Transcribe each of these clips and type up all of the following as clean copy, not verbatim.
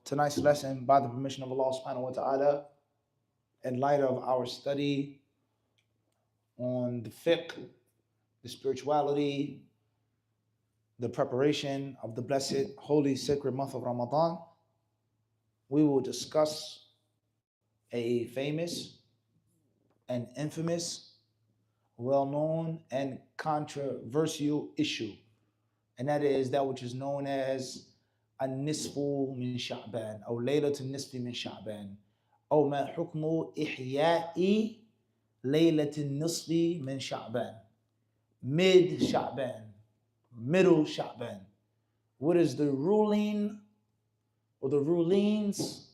tonight's lesson, by the permission of Allah subhanahu wa ta'ala, in light of our study on the fiqh, the spirituality, the preparation of the blessed, holy, sacred month of Ramadan, we will discuss a famous and infamous, well-known and controversial issue, and that is that which is known as النصف من شعبان أو ليلة النصف من شعبان أو ما حكم إحياء ليلة النصف من شعبان, Mid-Sha'ban, middle Sha'ban. What is the ruling or the rulings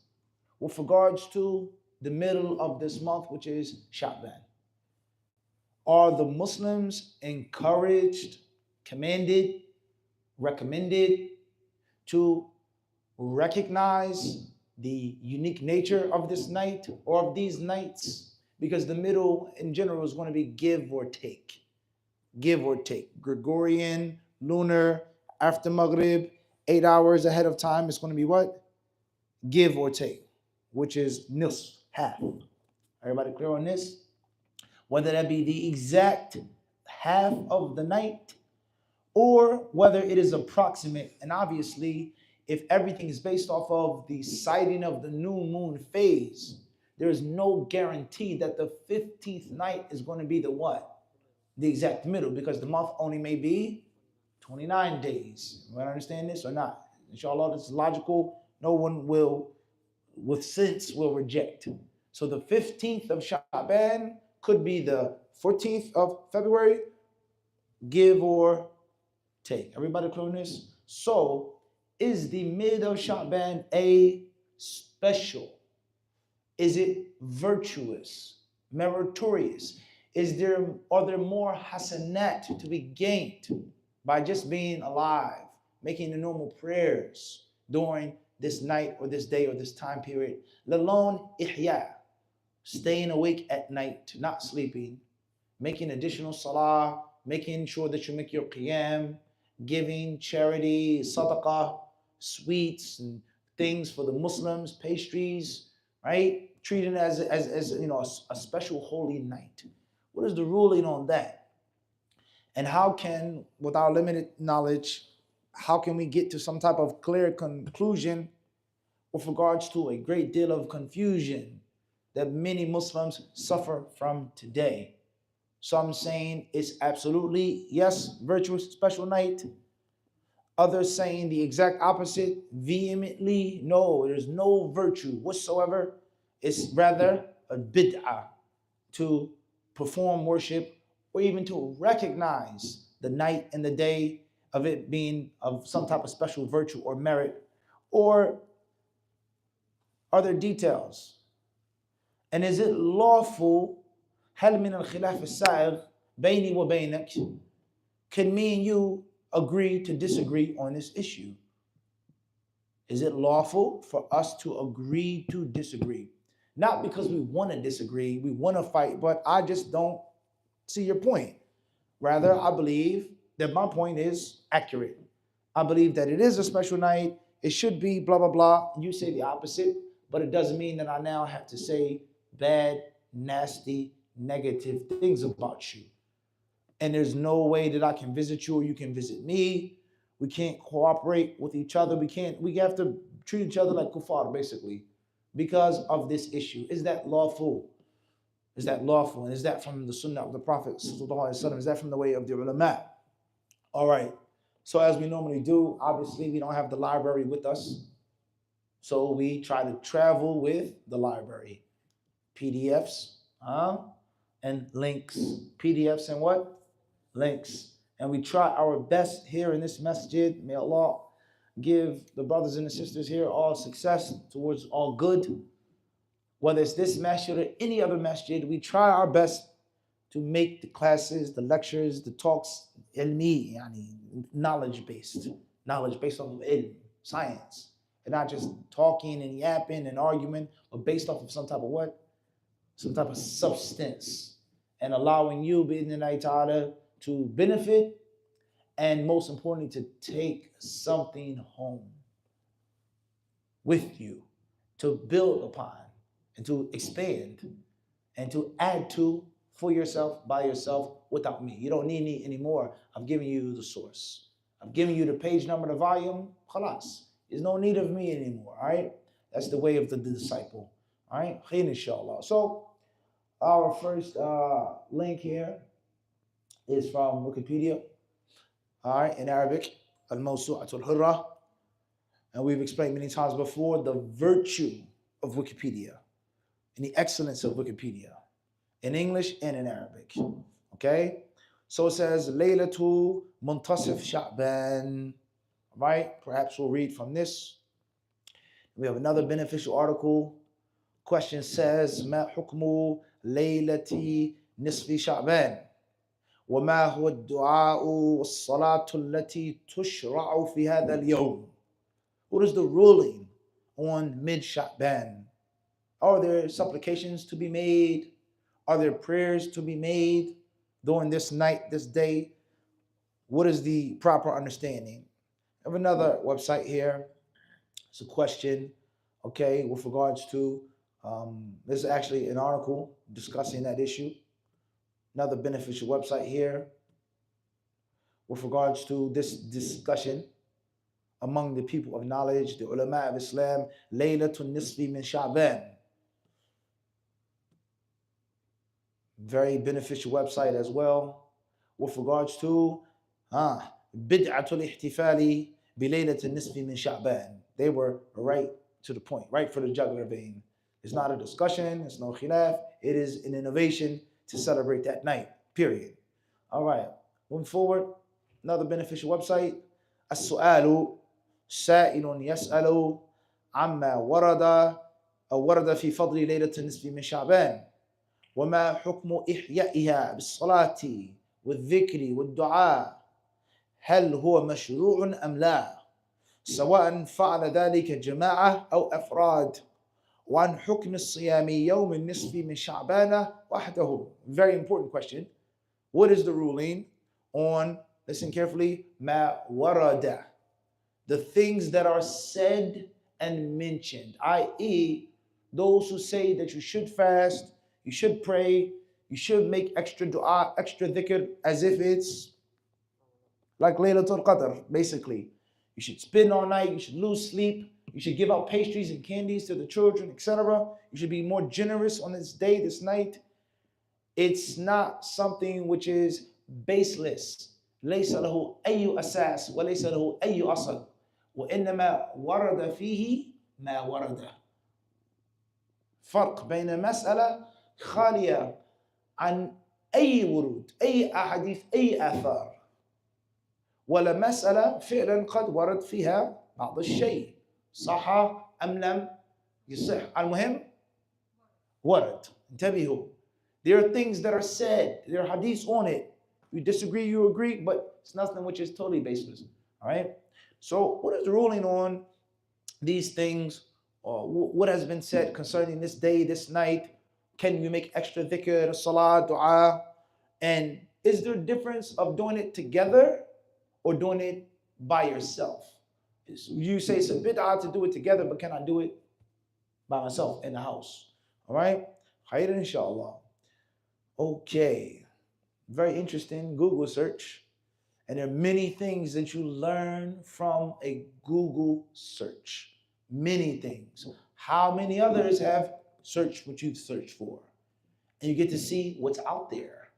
with regards to the middle of this month, which is Sha'ban? Are the Muslims encouraged, commanded, recommended to recognize the unique nature of this night or of these nights? Because the middle in general is going to be give or take. Give or take. Gregorian, lunar, after Maghrib, 8 hours ahead of time, it's going to be what? Give or take, which is nisf, half. Everybody clear on this? Whether that be the exact half of the night or whether it is approximate. And obviously, if everything is based off of the sighting of the new moon phase, there is no guarantee that the 15th night is going to be the what? The exact middle, because the month only may be 29 days. You understand this or not? Inshallah, this is logical. No one will, with sense, will reject. So the 15th of Sha'ban could be the 14th of February, give or take. Everybody clear on this? So, is the mid of Sha'ban a special? Is it virtuous, meritorious? Are there more hasanat to be gained by just being alive, making the normal prayers during this night or this day or this time period? Let alone ihya, staying awake at night, not sleeping, making additional salah, making sure that you make your qiyam, giving charity, sadaqah, sweets and things for the Muslims, pastries, right? Treating it as you know, a special holy night. What is the ruling on that? And how can, with our limited knowledge, how can we get to some type of clear conclusion with regards to a great deal of confusion that many Muslims suffer from today? Some saying it's absolutely, yes, virtuous, special night. Others saying the exact opposite, vehemently, no, there's no virtue whatsoever. It's rather a bid'ah to perform worship or even to recognize the night and the day of it being of some type of special virtue or merit. Or are there details? And is it lawful? هل من الخلاف السائغ بيني وبينك? Can me and you agree to disagree on this issue? Is it lawful for us to agree to disagree? Not because we want to disagree, we want to fight, but I just don't see your point. Rather, I believe that my point is accurate. I believe that it is a special night. It should be blah, blah, blah. You say the opposite, but it doesn't mean that I now have to say bad, nasty, negative things about you. And there's no way that I can visit you or you can visit me. We can't cooperate with each other. We have to treat each other like kuffar, basically, because of this issue. Is that lawful? Is that lawful? And is that from the sunnah of the Prophet? Is that from the way of the ulama? All right. So as we normally do, obviously we don't have the library with us. So we try to travel with the library. PDFs and links. PDFs and what? Links. And we try our best here in this masjid. May Allah give the brothers and the sisters here all success towards all good. Whether it's this masjid or any other masjid, we try our best to make the classes, the lectures, the talks ilmi, knowledge based on ilm, science, and not just talking and yapping and arguing, but based off of some type of what? Some type of substance, and allowing you, bi'idhnillahi ta'ala, to benefit, and most importantly, to take something home. with you, to build upon, and to expand, and to add to for yourself, by yourself, without me. You don't need me anymore. I've given you the source. I've given you the page number, the volume. Khalas. There's no need of me anymore. All right? That's the way of the disciple. All right? Khair inshallah. So, our first link here is from Wikipedia. All right? In Arabic, Al-Mawsu'atul Hurra. And we've explained many times before the virtue of Wikipedia and the excellence of Wikipedia in English and in Arabic. Okay? So it says, Laylatu Muntasif Sha'ban. Right? Perhaps we'll read from this. We have another beneficial article. Question says, Ma hukmu Laylati Nisfi Sha'ban? وما هو الدعاء والصلاة التي تشرع في هذا اليوم? What is the ruling on Mid-Sha'ban? Are there supplications to be made? Are there prayers to be made during this night, this day? What is the proper understanding? I have another website here. It's a question, okay, with regards to, this is actually an article discussing that issue. Another beneficial website here with regards to this discussion among the people of knowledge, the ulama of Islam, Laylatul Nisfi min Sha'ban. Very beneficial website as well with regards to Bid'atul Ihtifali bi Laylatul Nisfi min Sha'ban. They were right to the point, right for the jugular vein. It's not a discussion, it's no khilaf, it is an innovation to celebrate that night, period. All right, moving forward, another beneficial website, As-Su'alu Sa'ilun Yas'alu Amma Warada fi Fadli Laylatul Nisfi min Sha'ban. وما حكم إحيائها بالصلاة والذكر والدعاء هل هو مشروع أم لا سواء فعل ذلك جماعة أو أفراد وعن حكم الصيام يوم النصف من شعبان وحده. Very important question. What is the ruling on, listen carefully, ما ورد, the things that are said and mentioned, i.e. those who say that you should fast, you should pray, you should make extra dua, extra dhikr, as if it's like Laylatul Qadr, basically. You should spend all night, you should lose sleep, you should give out pastries and candies to the children, etc. You should be more generous on this day, this night. It's not something which is baseless. ليس له أي أساس وليس له أي أصل وإنما ورد فيه ما ورد. فرق بين مسألة خالية عن أي ورود، أي أحاديث، أي آثار، ولا مسألة فعلا قد ورد فيها بعض الشيء، صح أم لم يصح. المهم ورد. انتبهوا. There are things that are said, there are hadiths on it. You disagree, you agree, but it's nothing which is totally baseless. All right? So what is the ruling on these things? Or what has been said concerning this day, this night? Can you make extra dhikr, salah, dua? And is there a difference of doing it together or doing it by yourself? You say it's a bid'ah to do it together, but can I do it by myself in the house? All right? Khair inshallah. Okay. Very interesting Google search. And there are many things that you learn from a Google search. Many things. How many others have searched what you've searched for? And you get to see what's out there.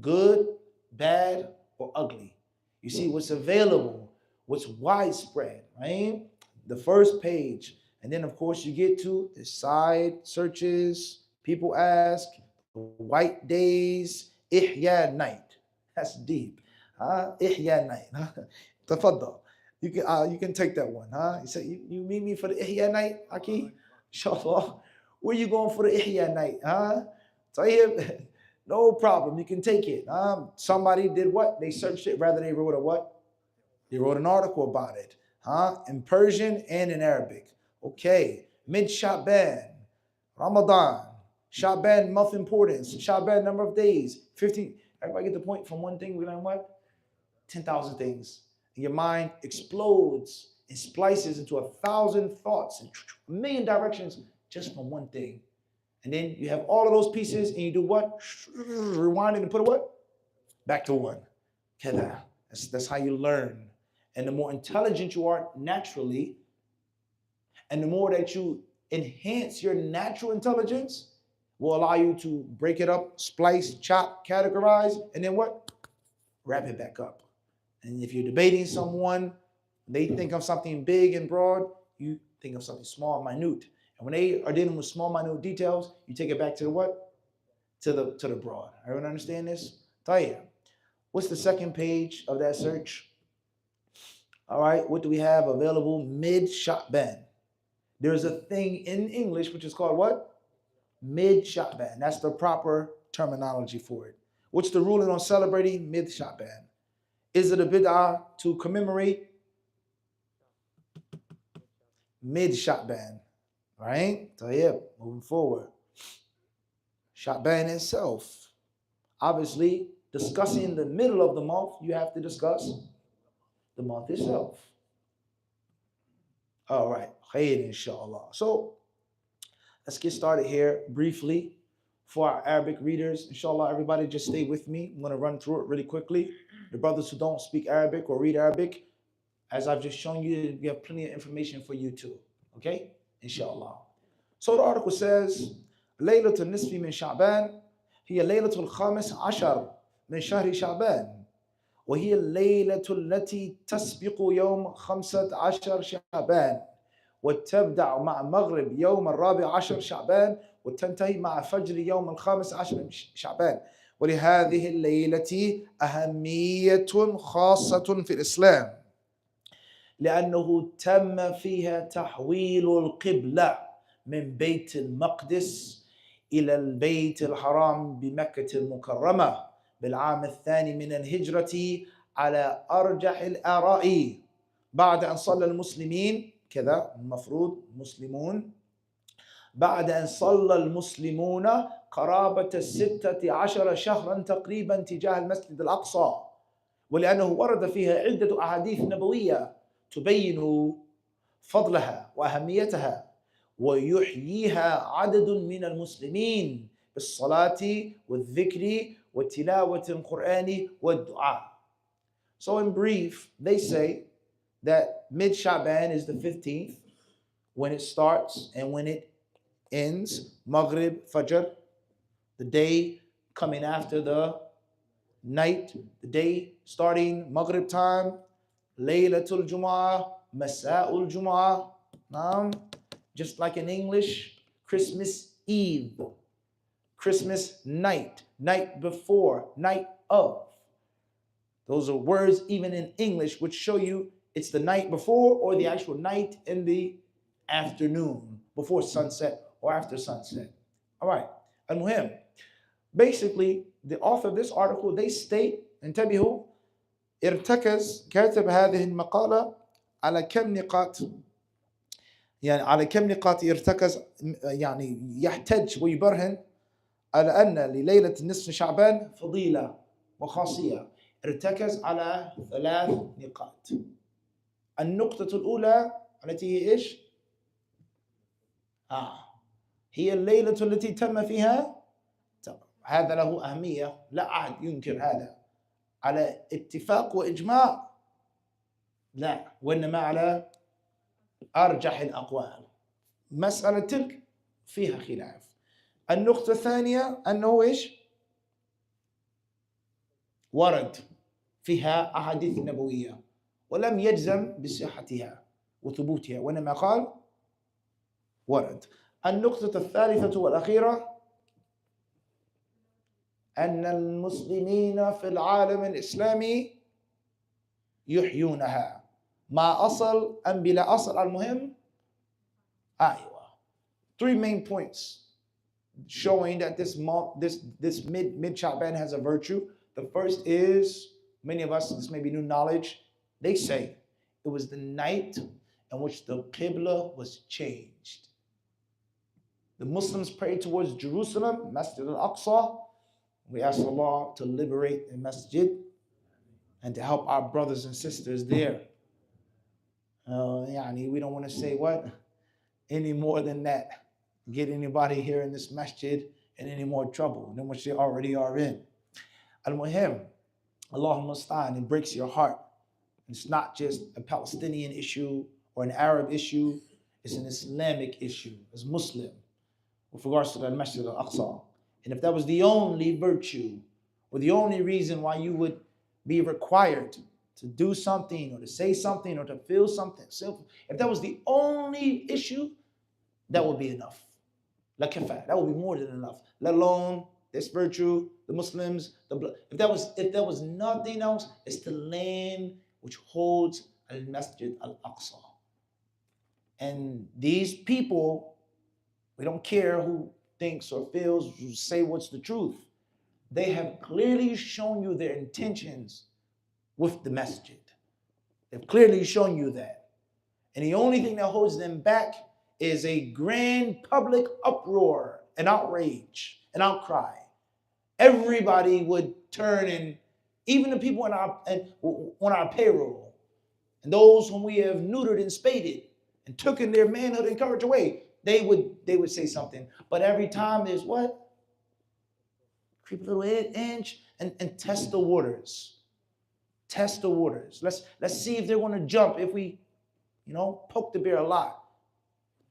Good, bad, or ugly. You see what's available, what's widespread, right? The first page. And then, of course, you get to the side searches. People ask, white days, Ihya night. That's deep. Ihya night. Tafaddal. You can take that one. You say, you meet me for the Ihya night, Aki? Inshallah. Where you going for the Ihya night? Tayyib. No problem. You can take it. Somebody did what? They searched it. Rather, they wrote a what? They wrote an article about it. In Persian and in Arabic. Okay. Mid-Sha'ban. Ramadan. Sha'ban, month importance. Sha'ban, number of days. 50. Everybody get the point from one thing. We learn what? 10,000 things. Your mind explodes and splices into 1,000 thoughts and a million directions just from one thing. And then you have all of those pieces and you do what? Rewind it and put it what? Back to one. That's how you learn. And the more intelligent you are naturally, and the more that you enhance your natural intelligence, will allow you to break it up, splice, chop, categorize, and then what? Wrap it back up. And if you're debating someone, they think of something big and broad, you think of something small and minute. And when they are dealing with small, minute details, you take it back to the what? To the broad. Everyone understand this? Tayyib. What's the second page of that search? All right, what do we have available? Mid-Sha'ban. There's a thing in English which is called what? Mid-Sha'ban. That's the proper terminology for it. What's the ruling on celebrating Mid-Sha'ban? Is it a bid'ah to commemorate Mid-Sha'ban? Right? So yeah, moving forward. Sha'ban itself. Obviously, discussing the middle of the month, you have to discuss the month itself. All right. Khair, inshallah. So let's get started here briefly for our Arabic readers. Inshallah, everybody just stay with me. I'm going to run through it really quickly. The brothers who don't speak Arabic or read Arabic, as I've just shown you, we have plenty of information for you too. Okay? Inshallah. So the article says, ليلة النصف من شعبان هي ليلة الخامس عشر من شهر شعبان وهي الليلة التي تسبق يوم 15 شعبان وتبدأ مع مغرب يوم 14 شعبان وتنتهي مع فجر يوم 15 شعبان. ولهذه الليلة أهمية خاصة في الإسلام لأنه تم فيها تحويل القبلة من بيت المقدس إلى البيت الحرام بمكة المكرمة بالعام الثاني من الهجرة على أرجح الآراء بعد أن صلى المسلمين كذا المفروض مسلمون بعد أن صلى المسلمون قرابة 16 شهرا تقريبا تجاه المسجد الأقصى ولأنه ورد فيها عدة أحاديث نبوية تبين فضلها وأهميتها ويحييها عدد من المسلمين بالصلاة والذكر وتلاوة القرآن والدعاء. So in brief, they say that Mid-Sha'ban is the 15th when it starts and when it ends. Maghrib, Fajr, the day coming after the night, the day starting Maghrib time, Laylatul Jumu'ah, Masa'ul Jumu'ah, just like in English, Christmas Eve, Christmas night, night before, night of. Those are words even in English which show you it's the night before or the actual night in the afternoon, before sunset or after sunset. All right, al-muhim. Basically, the author of this article, they state, انتبهوا, ارتكز كاتب هذه المقالة على كم نقاط يعني على كم نقاط يرتكز يعني يحتج ويبرهن على أن لليلة نصف شعبان فضيلة وخاصية. ارتكز على 3 نقاط. النقطة الأولى التي هي إيش؟ هي الليلة التي تم فيها هذا له أهمية لا أحد ينكر هذا على اتفاق وإجماع لا وإنما على أرجح الأقوال. مسألة تلك فيها خلاف. النقطة الثانية أنه إيش؟ ورد فيها أحاديث نبوية ولم يجزم بصحتها وثبوتها وإنما قال ورد. النقطة الثالثة والأخيرة أن المسلمين في العالم الإسلامي يحيونها مع أصل أم بلا أصل. المهم أيوة 3 main points showing that this month, this mid-Sha'ban has a virtue. The first is, many of us, this may be new knowledge, they say it was the night in which the Qibla was changed. The Muslims prayed towards Jerusalem, Masjid al-Aqsa. We ask Allah to liberate the masjid and to help our brothers and sisters there. We don't want to say what any more than that. Get anybody here in this masjid in any more trouble than what they already are in. Al-Muhim, Allahumma musta'an, it breaks your heart. It's not just a Palestinian issue or an Arab issue, it's an Islamic issue as Muslim with regards to the Masjid al-Aqsa. And if that was the only virtue or the only reason why you would be required to do something or to say something or to feel something, if that was the only issue, that would be enough. La kafa, that would be more than enough. Let alone this virtue, the Muslims, the blood. If there was nothing else, it's the land which holds al-Masjid al-Aqsa. And these people, we don't care who thinks or feels, who say what's the truth. They have clearly shown you their intentions with the masjid. They've clearly shown you that. And the only thing that holds them back is a grand public uproar, an outrage, an outcry. Everybody would turn, and even the people on our payroll, and those whom we have neutered and spaded and taken their manhood and courage away, they would say something. But every time there's what? Creep a little inch and test the waters. Test the waters. Let's see if they're going to jump if we, poke the bear a lot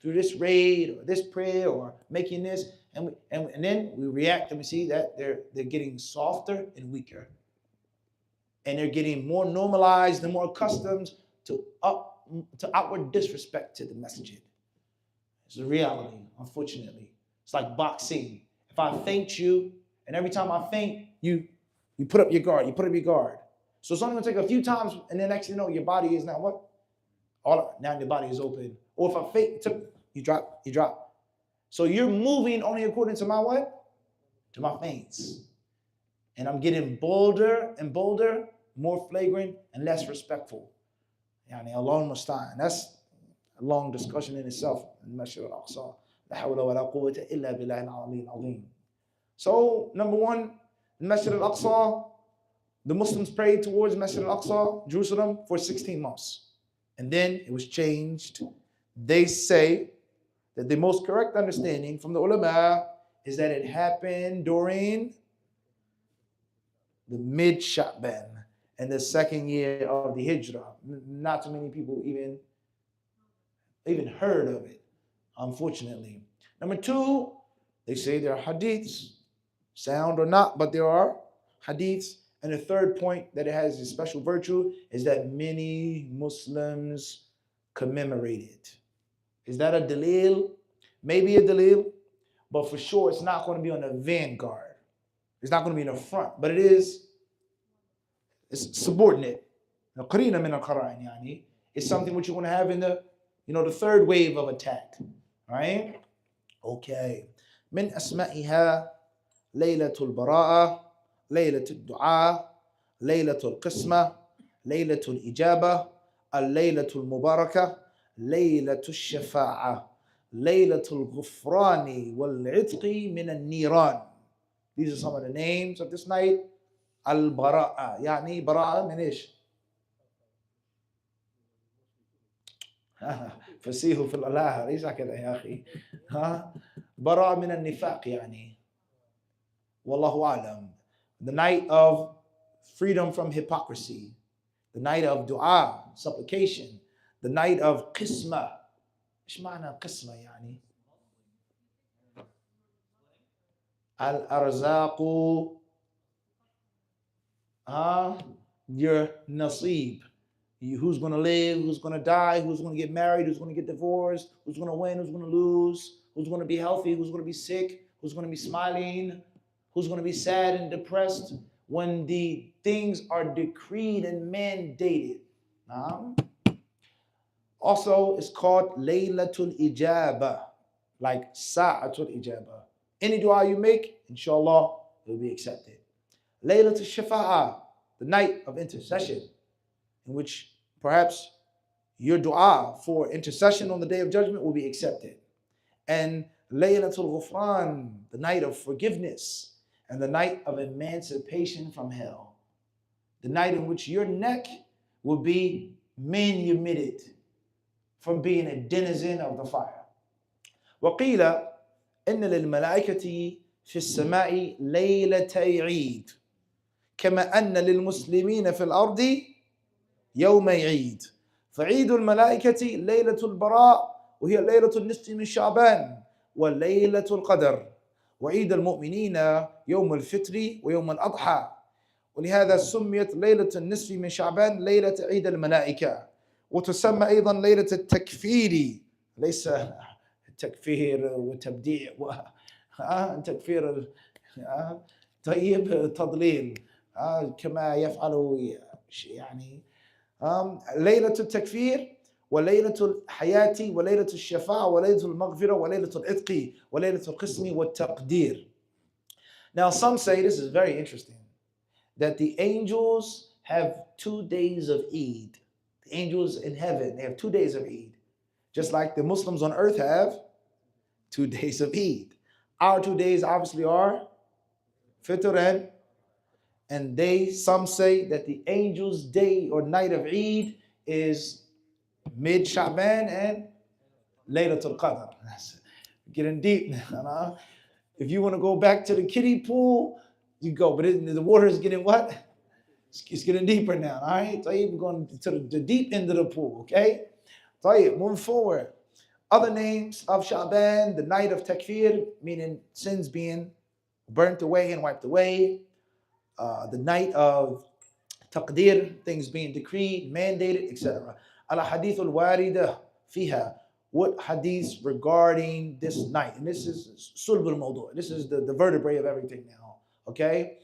through this raid or this prayer or making this, and then we react and we see that they're getting softer and weaker, and they're getting more normalized and more accustomed to outward disrespect to the masjid. It's a reality, unfortunately. It's like boxing. If I feint you, and every time I feint, you put up your guard. You put up your guard. So it's only going to take a few times, and then next you know, your body is now what? Now your body is open. Or if I feint, you drop. So you're moving only according to my what? To my feints. And I'm getting bolder and bolder, more flagrant and less respectful. Uloomul Quran. That's a long discussion in itself. Masjid al-Aqsa. La hawla wa la quwwata illa billahi al-aliyyil azim. So, number one, Masjid al-Aqsa, the Muslims prayed towards Masjid al-Aqsa, Jerusalem, for 16 months. And then it was changed. They say that the most correct understanding from the ulama is that it happened during the Mid-Sha'ban and the second year of the Hijrah. Not too many people even heard of it, unfortunately. Number two, they say there are hadiths, sound or not, but there are hadiths. And the third point that it has a special virtue is that many Muslims commemorate it. Is that a dalil? Maybe a dalil, but for sure it's not going to be on the vanguard. It's not going to be in the front, but it's subordinate. Qarina min al-Quran, yani. It's something which you're going to have in the third wave of attack. Right? Okay. Min asma'iha laylatul bara'a, laylatul du'a, laylatul qisma, laylatul ijaba, al-laylatul mubarakah, laylatul shafa'a, laylatul ghufrani wal-'itqi min al-niran. These are some of the names of this night. Al-bara'a, yani bara'a min ish? فسيحوا في الألاها ليس كذا يا أخي براء من النفاق يعني والله أعلم. The night of freedom from hypocrisy, the night of dua, supplication, the night of qisma. إيش معنى قسمة يعني؟ الأرزاق your nasib. Who's going to live, who's going to die, who's going to get married, who's going to get divorced, who's going to win, who's going to lose, who's going to be healthy, who's going to be sick, who's going to be smiling, who's going to be sad and depressed when the things are decreed and mandated. Also, it's called Laylatul Ijaba, like Sa'atul Ijaba. Any dua you make, inshallah, it will be accepted. Laylatul Shafa'a, the night of intercession, in which perhaps your dua for intercession on the Day of Judgment will be accepted. And Laylatul Ghufran, the night of forgiveness, and the night of emancipation from hell. The night in which your neck will be manumitted. from being a denizen of the fire. وقيل إن للملائكة في السماء ليلتي عيد كما أن للمسلمين في الأرض يوم عيد فعيد الملائكة ليلة البراء وهي ليلة النصف من شعبان وليلة القدر وعيد المؤمنين يوم الفطر ويوم الأضحى ولهذا سميت ليلة النصف من شعبان ليلة عيد الملائكة وتسمى أيضا ليلة التكفير ليس التكفير والتبديع تكفير طيب تضليل كما يفعل يعني ليلة التكفير وليلة الحياة وليلة الشفاعة وليلة المغفرة وليلة العتق وليلة القسم والتقدير. Now some say, this is very interesting, that the angels have 2 days of Eid. The angels in heaven, they have 2 days of Eid. Just like the Muslims on earth have 2 days of Eid. Our 2 days obviously are Fitr and they, some say that the angels' day or night of Eid is Mid-Sha'ban and Laylatul Qadr. That's getting deep now. If you want to go back to the kiddie pool, you go, but the water is getting what? It's getting deeper now, all right? So we're going to the deep end of the pool, okay? So moving forward. Other names of Sha'ban, the night of Takfir, meaning sins being burnt away and wiped away. The night of Taqdir, things being decreed, mandated, etc. Al-Hadith al-Warida fiha. What hadiths regarding this night? And this is Sulb al-Mawdu'. This is the vertebrae of everything now, okay?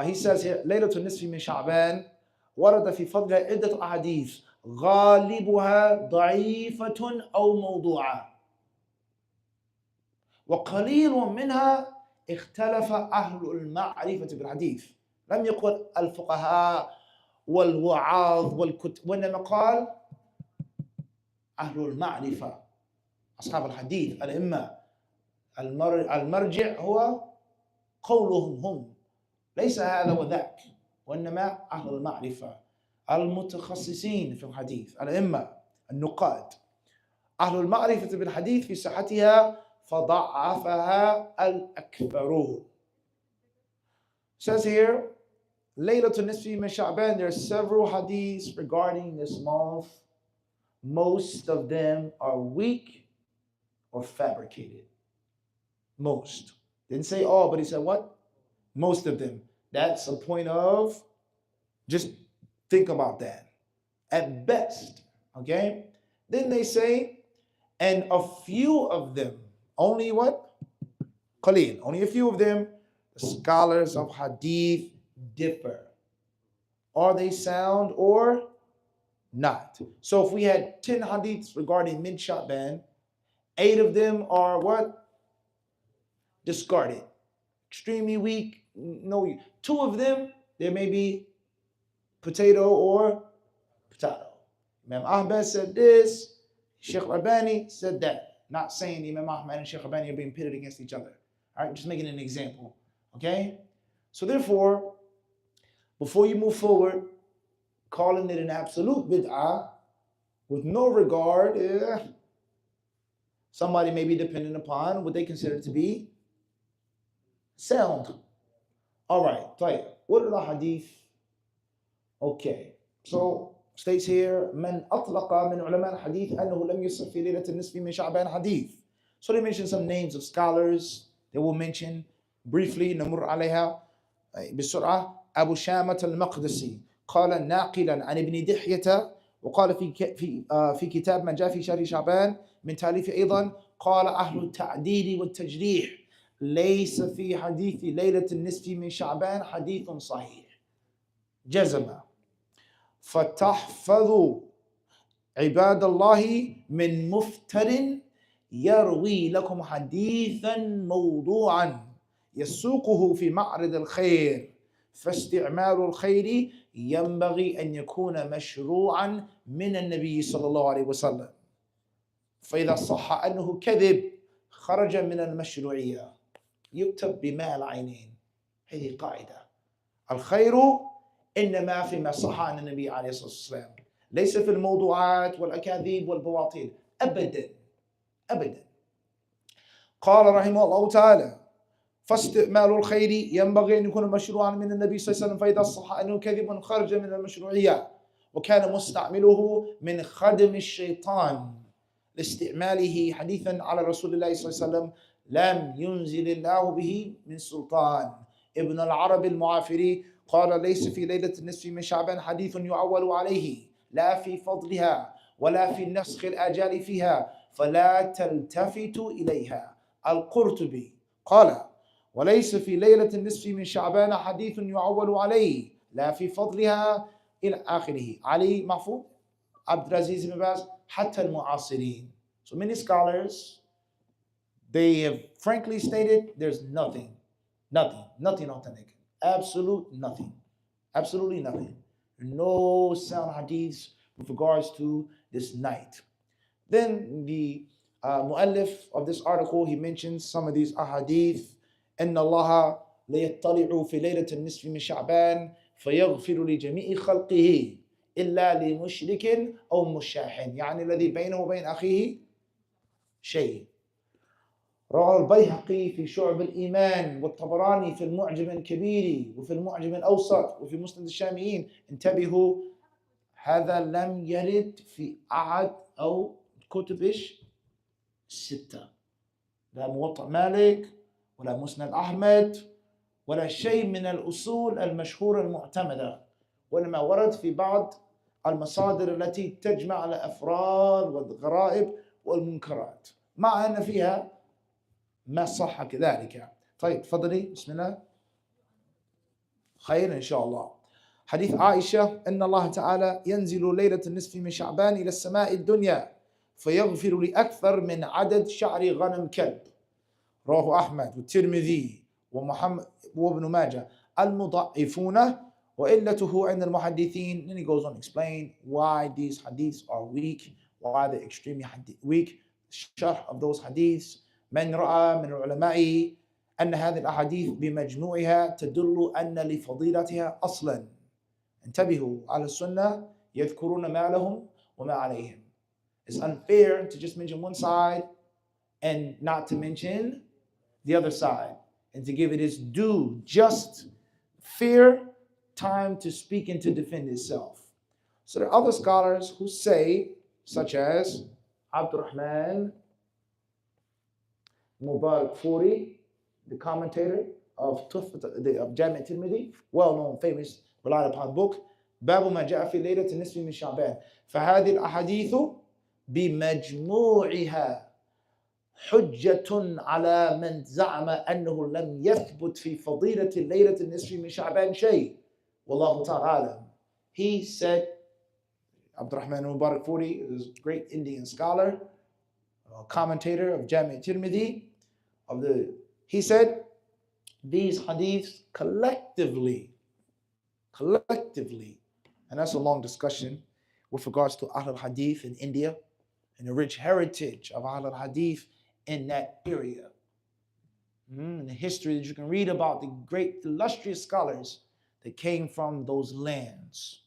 He says here, Laylatul Nisfi min Sha'ban, ورد في فضلها عدة أحاديث غالبها ضعيفة أو موضوعة وقليل منها اختلف أهل المعرفة بالحديث. لم يقل الفقهاء والوعاظ والكتب وإنما قال أهل المعرفة أصحاب الحديث الأئمة. المرجع هو قولهم هم، ليس هذا وذاك، وإنما أهل المعرفة المتخصصين في الحديث الأئمة النقاد. أهل المعرفة بالحديث في صحتها فضعفها الأكثرون. Says here, Laylatul Nisfi min Sha'ban, there are several hadiths regarding this month. Most of them are weak or fabricated. Most. Didn't say all, but he said what? Most of them. That's a point of, just think about that. At best, okay? Then they say, and a few of them, only what? Qaleel. Only a few of them, the scholars of hadith differ. Are they sound or not? So if we had 10 hadiths regarding Mid-Sha'ban, 8 of them are what? Discarded. Extremely weak. No, 2 of them, there may be potato or potato. Imam Ahmad said this, Sheikh Albani said that. Not saying Imam Ahmad and Sheikh Albani are being pitted against each other. All right, just making an example. Okay? So therefore, before you move forward, calling it an absolute bid'ah with no regard, somebody may be dependent upon what they consider to be sound. All right, طيب. What are the hadith? Okay, so states here, من أطلق من علماء الحديث أنه لم يصح في ليلة النصف من شعبان حديث. So they mention some names of scholars. They will mention briefly نمر عليها بسرعة. أبو شامة المقدسي قال ناقلا عن ابن دحية وقال في كتاب من جاء في شهر شعبان من تأليف أيضا قال أهل التعديل والتجريح ليس في حديث ليلة النصف من شعبان حديث صحيح جزم فتحفظوا عباد الله من مفتر يروي لكم حديثا موضوعا يسوقه في معرض الخير فاستعمال الخير ينبغي أن يكون مشروعا من النبي صلى الله عليه وسلم فإذا صح أنه كذب خرج من المشروعية يكتب بماء العينين. هذه قاعدة. الخير إنما فيما صح عن النبي عليه الصلاة والسلام. ليس في الموضوعات والأكاذيب والبواطيل أبدا أبدا. قال رحمه الله تعالى: فاستعمال الخير ينبغي أن يكون مشروعا من النبي صلى الله عليه وسلم، فإذا صح أنه كذب خرج من المشروعية وكان مستعمله من خدم الشيطان لاستعماله حديثا على رسول الله صلى الله عليه وسلم لم ينزل الله به من سلطان. ابن العربي المعافري قال: ليس في ليلة النصف من شعبان حديث يعول عليه، لا في فضلها ولا في نسخ الآجال فيها، فلا تلتفتوا إليها. القرطبي قال: وليس في ليلة النصف من شعبان حديث يعول عليه، لا في فضلها، إلى آخره. علي محفوظ، عبد العزيز بن باز، حتى المعاصرين. So many scholars, they have frankly stated there's nothing authentic. Absolutely nothing. No sound hadiths with regards to this night. Then the mu'allif of this article, he mentions some of these ahadith. إن الله ليطلع في ليلة النصف من شعبان فيغفر لجميع خلقه إلا لمشرك أو مشاحن، يعني الذي بينه وبين أخيه شيء. رواه البيهقي في شعب الإيمان، والطبراني في المعجم الكبير، وفي المعجم الأوسط، وفي مسند الشاميين. انتبهوا، هذا لم يرد في أحد أو كتب الستة، لا موطأ مالك ولا مسند أحمد ولا شيء من الأصول المشهورة المعتمدة، وإنما ورد في بعض المصادر التي تجمع الأفراد والغرائب والمنكرات، مع أن فيها ما صح كذلك. طيب تفضلي، بسم الله. خير إن شاء الله. حديث عائشة: إن الله تعالى ينزل ليلة النصف من شعبان إلى السماء الدنيا فيغفر لأكثر من عدد شعر غنم كلب. رواه أحمد والترمذي ومحمد وابن ماجه. المضعفون وإلته عند المحدثين. Then he goes on to explain why these hadiths are weak, why they're extremely weak. الشرح of those hadiths: من رأى من العلماء أن هذه الأحاديث بمجموعها تدل أن لفضيلتها أصلا. انتبهوا، على السنة يذكرون ما لهم وما عليهم. It's unfair to just mention one side and not to mention the other side, and to give it its due, just, fair time to speak and to defend itself. So there are other scholars who say, such as Abdurrahman Mubarak Furi, the commentator of Jami' Tirmidhi, well-known, famous, relied upon book, باب ما جاء في ليلة النصف من شعبان. فهذه الأحاديث بمجموعها حجة على من زعم أنه لم يثبت في فضيلة ليلة النصف من شعبان شيء. والله تعالى. He said, Abdurrahman Mubarak Furi is a great Indian scholar, a commentator of Jami' Tirmidhi, he said, these hadiths collectively, and that's a long discussion with regards to Ahl al-Hadith in India and the rich heritage of Ahl al-Hadith in that area. And the history that you can read about the great illustrious scholars that came from those lands.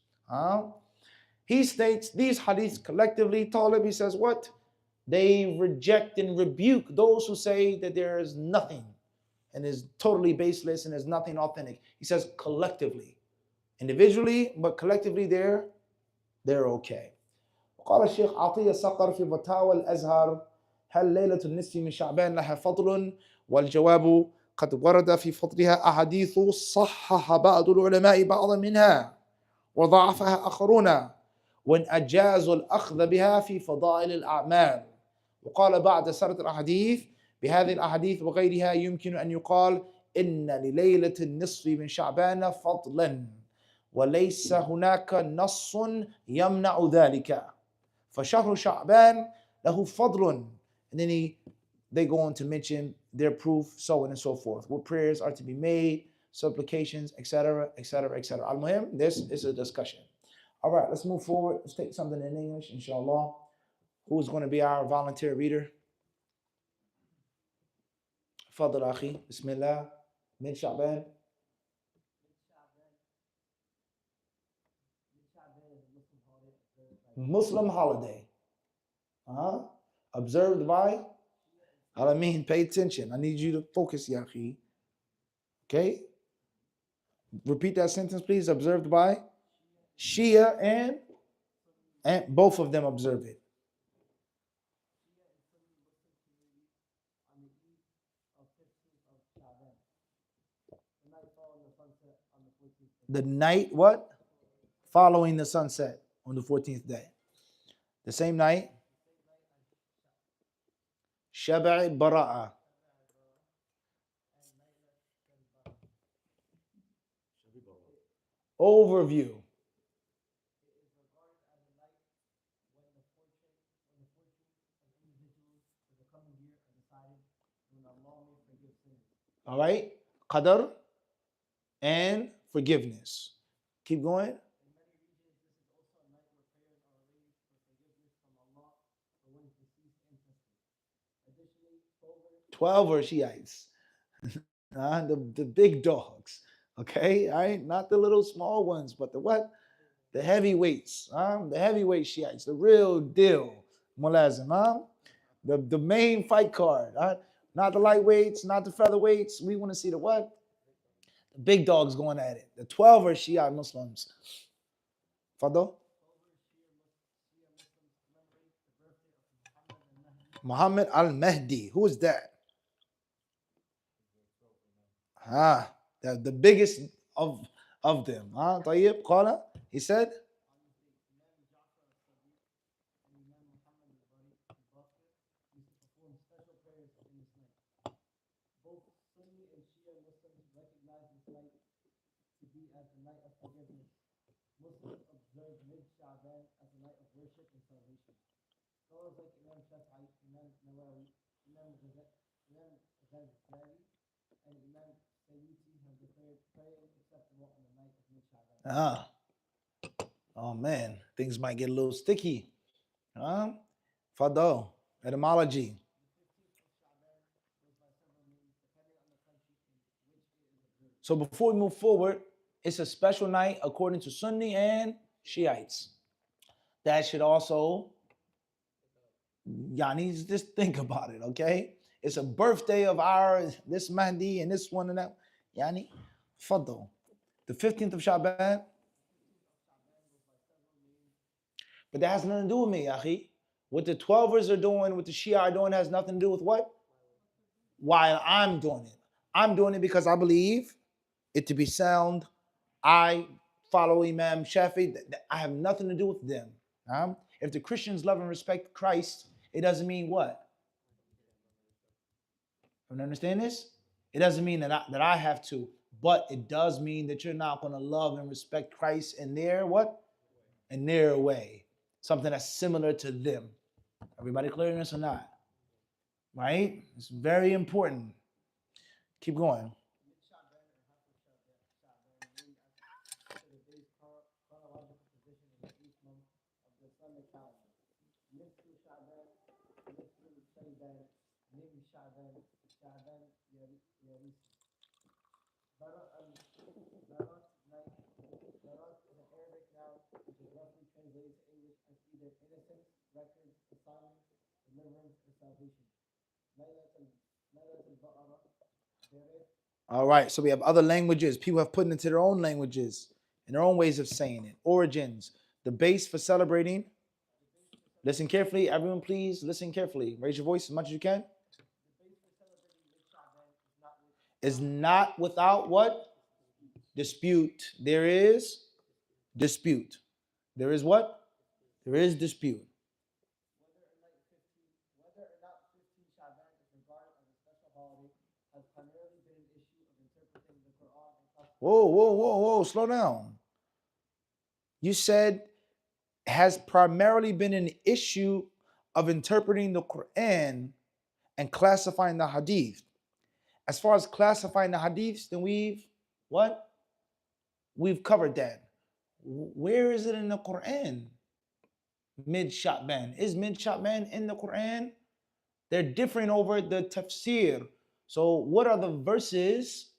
He states these hadiths collectively, Talib, he says what? They reject and rebuke those who say that there is nothing and is totally baseless and there's nothing authentic. He says collectively. Individually, but collectively they're okay. قال الشيخ عطية الصقر في فتاوى الأزهر: هل ليلة النصف من شعبان لها فضل؟ والجواب: قد ورد في فضلها أحاديث صحح بعض العلماء بعضا منها وضعفها آخرون، وإن أجازوا الأخذ بها في فضائل الأعمال. وقال بعد سرد الأحاديث: بهذه الأحاديث وغيرها يمكن أن يقال إن لليلة النصف من شعبان فضلا، وليس هناك نص يمنع ذلك، فشهر شعبان له فضل. And then they go on to mention their proof, so on and so forth, what prayers are to be made, supplications, etc. Al-Muhim, this is a discussion. All right, let's move forward. Let's take something in English, inshallah. Who's going to be our volunteer reader? Fadl Akhi, Bismillah. Mid-Sha'ban. Mid-Sha'ban is a Muslim holiday Muslim holiday. Observed by, pay attention. I need you to focus, Yahi. Okay? Repeat that sentence, please. Observed by Shia and both of them observe it. The night, what? Following the sunset on the 14th day. The same night. Shaba'i Bara'a. Overview. All right? Qadr and forgiveness. Keep going. 12 are Shiites. The big dogs. Okay? All right? Not the little small ones, but the what? The heavyweights. The heavyweight Shiites. The real deal. Mulazim. The main fight card. Not the lightweights, not the featherweights. We want to see the what? The big dogs going at it. The 12 are Shia Muslims. Fadl? Muhammad al-Mahdi. Who is that? The biggest of them. Tayyib, Qala. He said, Muslims observe Mid-Sha'ban as a night of worship and salvation. Scholars like Imam Shafi'i, Imam Nawawi, Imam Ghazali, and Imam Sayyidi have declared praying acceptable on the night of Mid-Sha'ban. Oh man, things might get a little sticky. Fadl, etymology. So before we move forward, it's a special night according to Sunni and Shiites. That should also, Yani, just think about it, okay? It's a birthday of ours, this Mahdi and this one and that. Yani, Fadl. The 15th of Sha'ban. But that has nothing to do with me, Akhi. What the 12ers are doing, what the Shia are doing has nothing to do with what? Why I'm doing it. I'm doing it because I believe it to be sound. I follow Imam Shafi. I have nothing to do with them. If the Christians love and respect Christ, it doesn't mean what? You understand this? It doesn't mean that I have to, but it does mean that you're not going to love and respect Christ in their what? In their way. Something that's similar to them. Everybody clear on this or not? Right? It's very important. Keep going. All right, so we have other languages. People have put into their own languages and their own ways of saying it. Origins, the base for celebrating. Listen carefully, everyone, please listen carefully. Raise your voice as much as you can. Is not without what? Dispute. There is dispute. There is what? There is dispute. Whether or not 15 Sha'ban is regarded as a special holiday has primarily been an issue of interpreting the Quran. Whoa, slow down. You said has primarily been an issue of interpreting the Quran and classifying the Hadith. As far as classifying the Hadiths, then we've covered that. Where is it in the Quran? Mid-Sha'ban. Is Mid-Sha'ban in the Quran? They're different over the tafsir. So what are the verses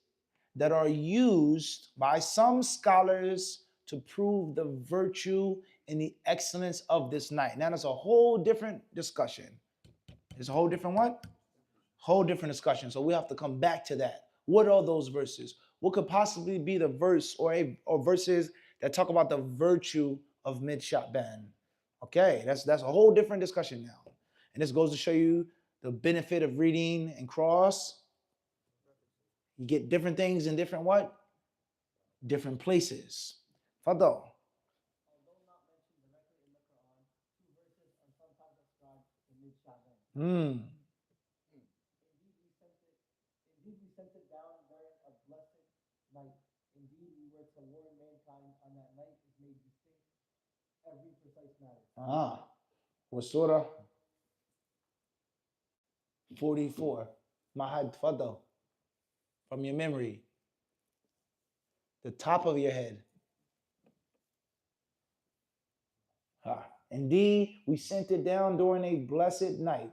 that are used by some scholars to prove the virtue in the excellence of this night. Now that's a whole different discussion. It's a whole different what? Whole different discussion. So we have to come back to that. What are those verses? What could possibly be the verse or verses that talk about the virtue of Mid-Sha'ban? Okay, that's a whole different discussion now. And this goes to show you the benefit of reading and cross. You get different things in different what? Different places. Fadal. Hmm. Ah, what surah? 44. Mahad Fadal. From your memory. The top of your head. Ah. Indeed, we sent it down during a blessed night.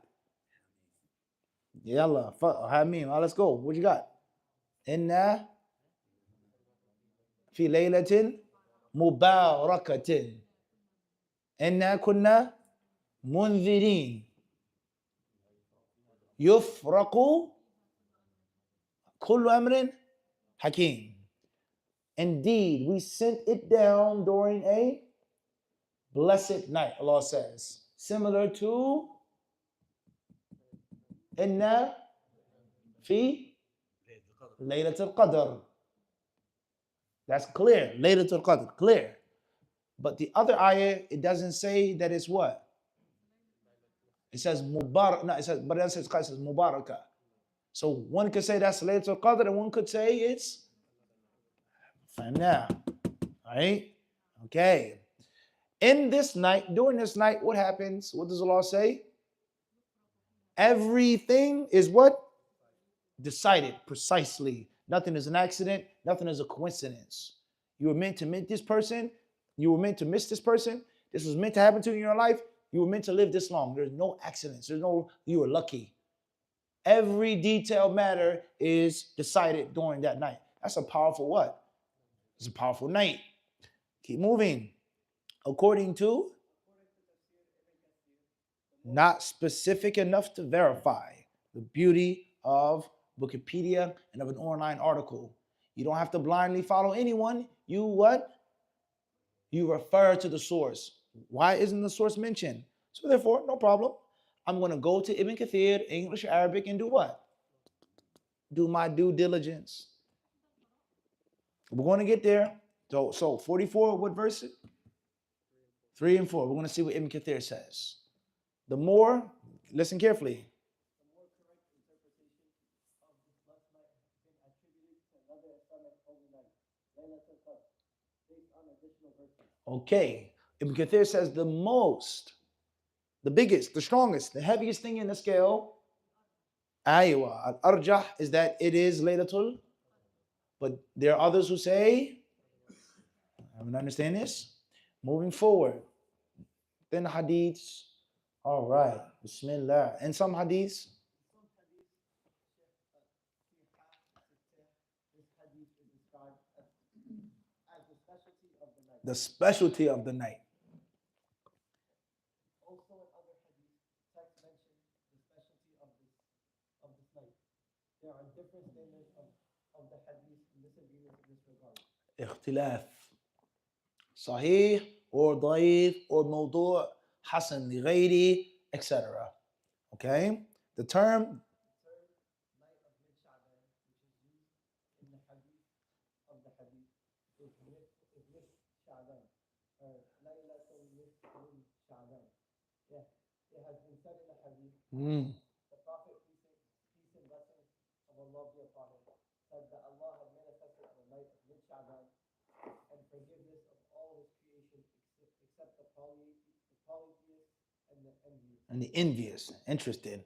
Yalla, Hamim. Let's go. What you got? Inna fi laylatin mubarakatin. Inna kunna munzirin. Yufraqu kullu amrin hakim. Indeed, we sent it down during a blessed night, Allah says. Similar to Inna fi Laylatul Qadr. That's clear. Laylatul Qadr, clear. But the other ayah, it doesn't say that it's what? It says Mubarak. No, it says, but it says Mubarakah. So one could say that's Laylatul Qadr, and one could say it's Fana. Right? Okay. In this night, during this night, what happens? What does Allah say? Everything is what? Decided precisely. Nothing is an accident. Nothing is a coincidence. You were meant to meet this person. You were meant to miss this person. This was meant to happen to you in your life. You were meant to live this long. There's no accidents. There's no, you were lucky. Every detailed matter is decided during that night. That's a powerful what? It's a powerful night. Keep moving. According to, not specific enough to verify the beauty of Wikipedia and of an online article. You don't have to blindly follow anyone. You what? You refer to the source. Why isn't the source mentioned? So therefore, no problem. I'm going to go to Ibn Kathir, English, Arabic, and do what? Do my due diligence. We're going to get there. So 44, what verse? 3 and 4. We're going to see what Ibn Kathir says. The more, listen carefully. Okay. Ibn Kathir says the most, the biggest, the strongest, the heaviest thing in the scale, aywa, al-arjah, is that it is Laylatul. But there are others who say, I don't understand this. Moving forward. Then hadiths. All right. Bismillah. And some hadiths. The specialty of the night. Also in other hadiths, text mention the specialty of this night. There are different standards of the hadith in this agreement in this regard. اختلاف. صحيح or ضعيف or موضوع حسن لغيره, etc. Okay? The term night of Mid-Sha'ban, which is used in the hadith of the hadith, is Mid-Sha'ban, or Laylatul Mid-Sha'ban. Yeah, it has been said in the hadith. The Prophet, peace and blessings of Allah be upon him, said that Allah had manifested on the night of Mid-Sha'ban and forgiveness of all his creation except the polytheists and the envious. And the envious, interested.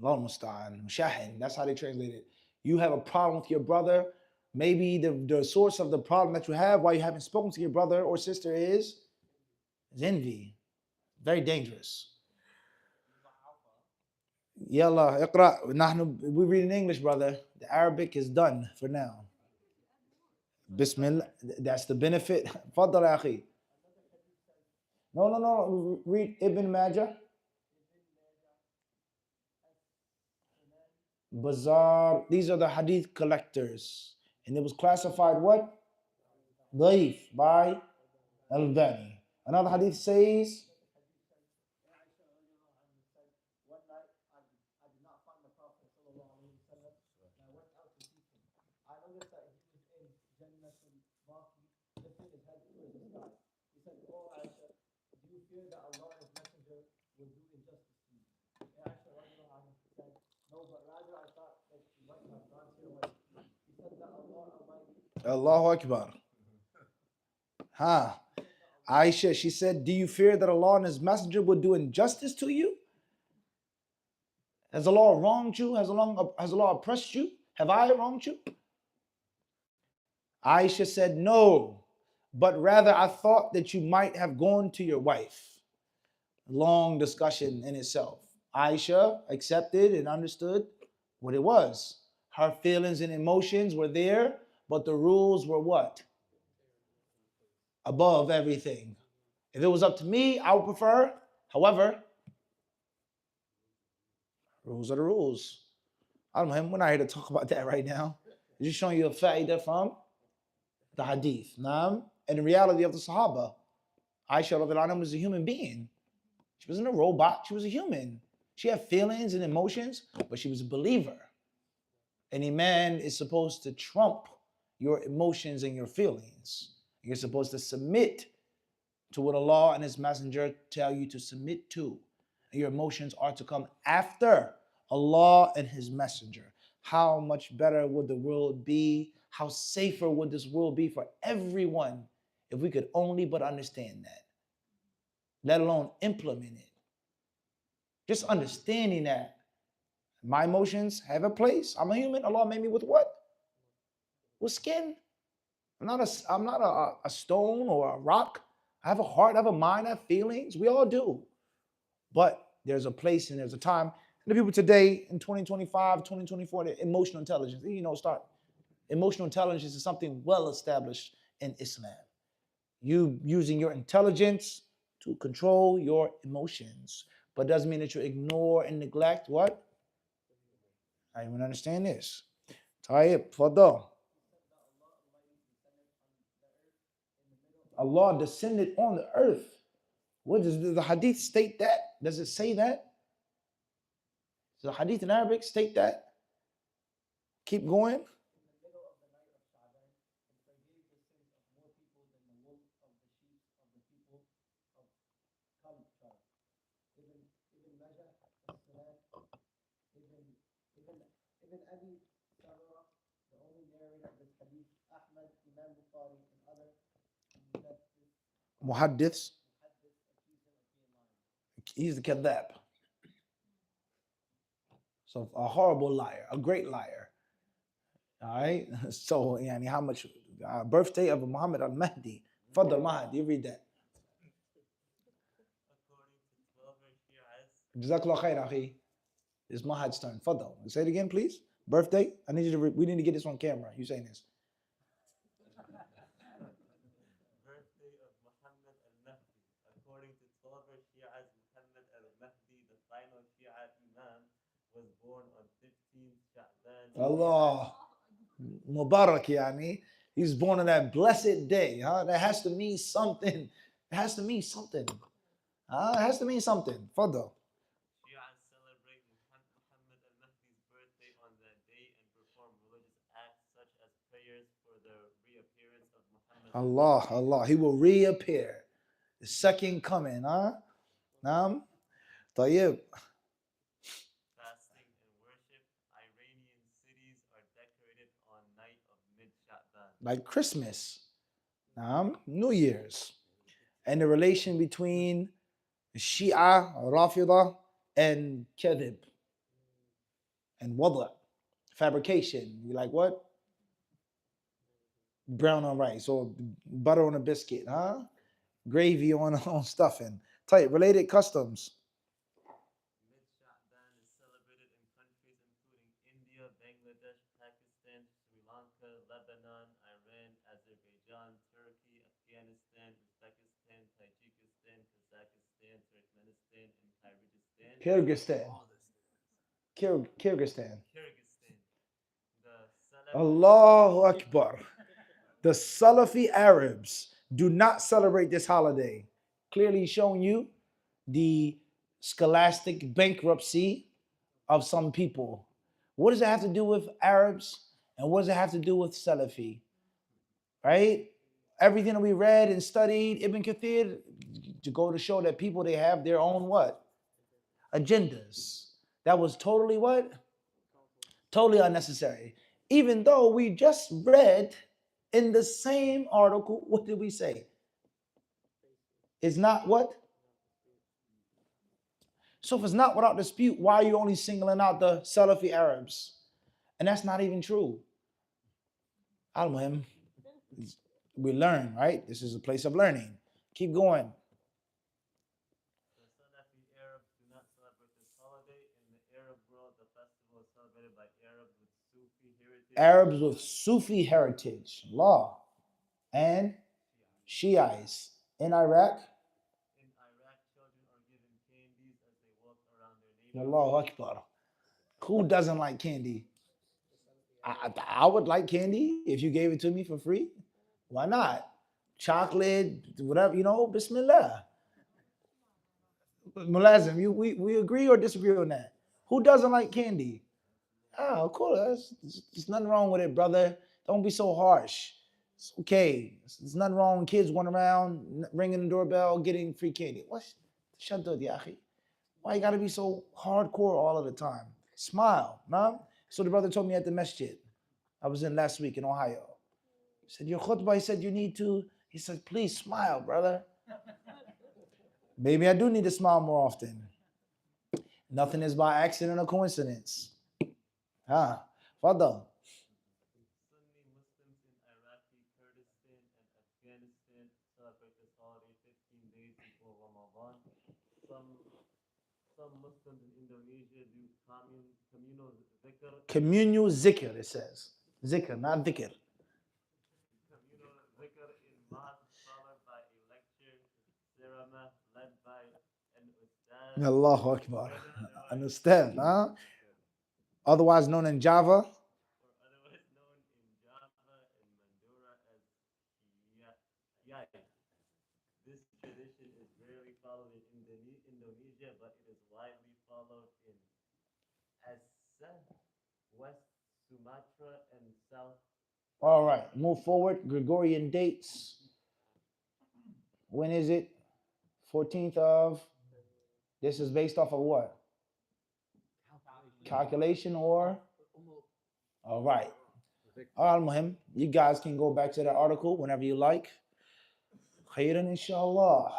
Allah musta'an, mushahin, that's how they translate it. You have a problem with your brother. Maybe the source of the problem that you have, why you haven't spoken to your brother or sister is envy. Very dangerous. Yalla, iqra. We read in English, brother. The Arabic is done for now. Bismillah. That's the benefit. Faddal akhi. No. Read Ibn Majah. Bazaar. These are the hadith collectors. And it was classified what? Daif by Al-Bani. Another hadith says, Allahu Akbar. Huh? Aisha, she said, do you fear that Allah and His Messenger would do injustice to you? Has Allah wronged you? Has Allah oppressed you? Have I wronged you? Aisha said, no, but rather I thought that you might have gone to your wife. Long discussion in itself. Aisha accepted and understood what it was. Her feelings and emotions were there, but the rules were what? Above everything. If it was up to me, I would prefer. However, rules are the rules. I don't know, we're not here to talk about that right now. I'm just showing you a fa'idah from the hadith. Naam. And the reality of the Sahaba. Aisha radiallahu anha was a human being. She wasn't a robot. She was a human. She had feelings and emotions, but she was a believer. And a man is supposed to trump your emotions and your feelings. You're supposed to submit to what Allah and His Messenger tell you to submit to. And your emotions are to come after Allah and His Messenger. How much better would the world be? How safer would this world be for everyone if we could only but understand that, let alone implement it? Just understanding that my emotions have a place. I'm a human. Allah made me with what? With skin. I'm not a stone or a rock. I have a heart, I have a mind, I have feelings. We all do. But there's a place and there's a time. And the people today in 2025, 2024, the emotional intelligence, emotional intelligence is something well established in Islam. You using your intelligence to control your emotions, but doesn't mean that you ignore and neglect what? I even understand this. Tayyib, fadal. Allah descended on the earth. What does the hadith state that? Does it say that? Does the hadith in Arabic state that? Keep going. Muhaddiths. He's the kadhab. So a horrible liar, a great liar. All right. So, how much birthday of Muhammad al-Mahdi? Fadl Mahdi, you read that. Jazakallah khair, akhi. It's Mahad's turn. Fadl. Say it again, please. Birthday. I need you to. We need to get this on camera. You saying this? Birthday of Muhammad al-Mahdi. According to 12 Shi'as, Muhammad al-Mahdi, the final Shi'a Imam, was born on 15th Sha'ban. Allah. Mubarak, He's born on that blessed day. That has to mean something. It has to mean something. It has to mean something. Fadl. Shi'as celebrate Muhammad al-Mahdi's birthday on that day and perform religious acts such as prayers for the reappearance of Muhammad. Allah. He will reappear. The second coming, Naam. Tayyib. Fasting and worship. Iranian cities are decorated on night of Mid-Sha'ban. Like Christmas. New Year's. And the relation between Shia, Rafida, and Kadhib. And Wada. Fabrication. You like what? Brown on rice or butter on a biscuit, Gravy on stuffing. Tight. Related customs. Mid-Sha'ban is celebrated in countries including India, Bangladesh, Pakistan, Sri Lanka, Lebanon, Iran, Azerbaijan, Turkey, Afghanistan, Uzbekistan, Tajikistan, in Kyrgyzstan. Kyrgyzstan. Kyrgyzstan. The Allahu Akbar. The Salafi Arabs do not celebrate this holiday. Clearly showing you the scholastic bankruptcy of some people. What does it have to do with Arabs? And what does it have to do with Salafi? Right? Everything that we read and studied, Ibn Kathir, to go to show that people, they have their own what? Agendas. That was totally what? Totally unnecessary. Even though we just read in the same article, what did we say? It's not what? So if it's not without dispute, why are you only singling out the Salafi Arabs? And that's not even true. Al-Muhim, we learn, right? This is a place of learning. Keep going. The Salafi Arabs do not celebrate this holiday. In the Arab world, the festival is celebrated by Arabs with Sufi heritage. Arabs with Sufi heritage, law, and Shiites. In Iraq, In Iraq, children are given candies as they walk around their neighborhood. Allahu Akbar. Who doesn't like candy? I would like candy if you gave it to me for free. Why not? Chocolate, whatever, Bismillah. Mulazim, we agree or disagree on that? Who doesn't like candy? Oh, cool. There's nothing wrong with it, brother. Don't be so harsh. It's okay. There's nothing wrong when kids run around ringing the doorbell, getting free candy. What? Shut up, yahi. Why you gotta be so hardcore all of the time? Smile, no? So the brother told me at the masjid. I was in last week in Ohio. He said, your khutbah, he said, you need to, he said, please smile, brother. Maybe I do need to smile more often. Nothing is by accident or coincidence. Fadal. Sunni Muslims in Iraqi Kurdistan and Afghanistan celebrate this holiday 15 days before Ramadan. Some Muslims in Indonesia do communal zikr. Communal zikr, it says. Zikr, not dhikr. Communal zikr in mosque followed by a lecture ceremony led by an ustad. Allahu Akbar. An ustad, huh? Otherwise known in Java. Or otherwise known in Java and Mandura as Yai. This tradition is rarely followed in Indonesia, but it is widely followed in Aceh, West Sumatra, and South. All right, move forward. Gregorian dates. When is it? 14th of. This is based off of what? Calculation or? All right. All right, Muhim. You guys can go back to that article whenever you like. Khairan, inshallah.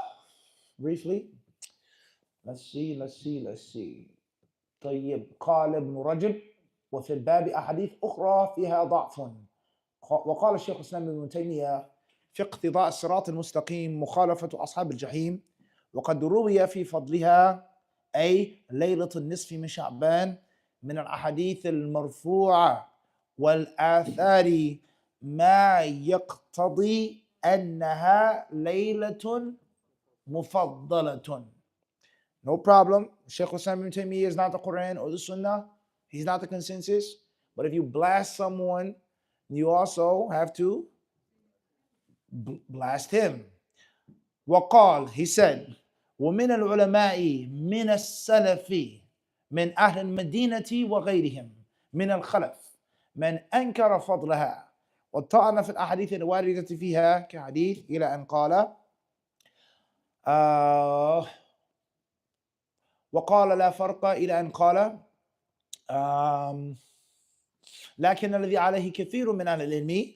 Briefly. Let's see. طيب قال ابن رجب وفي الباب أحاديث أخرى فيها ضعف وقال الشيخ الإسلام ابن تيمية في اقتضاء الصراط المستقيم مخالفة أصحاب الجحيم وقد روي في فضلها أي ليلة النصف من شعبان من الأحاديث المرفوعة والآثار ما يقتضي أنها ليلة مفضلة. No problem. Shaykh Islam ibn Taymiyyah is not the Quran or the Sunnah. He's not the consensus. But if you blast someone, you also have to blast him. وقال, he said, ومن العلماء من السلف من أهل المدينة وغيرهم من الخلف من أنكر فضلها وطعن في الأحاديث الواردة فيها كحديث إلى أن قال وقال لا فرق إلى أن قال لكن الذي عليه كثير من أهل العلم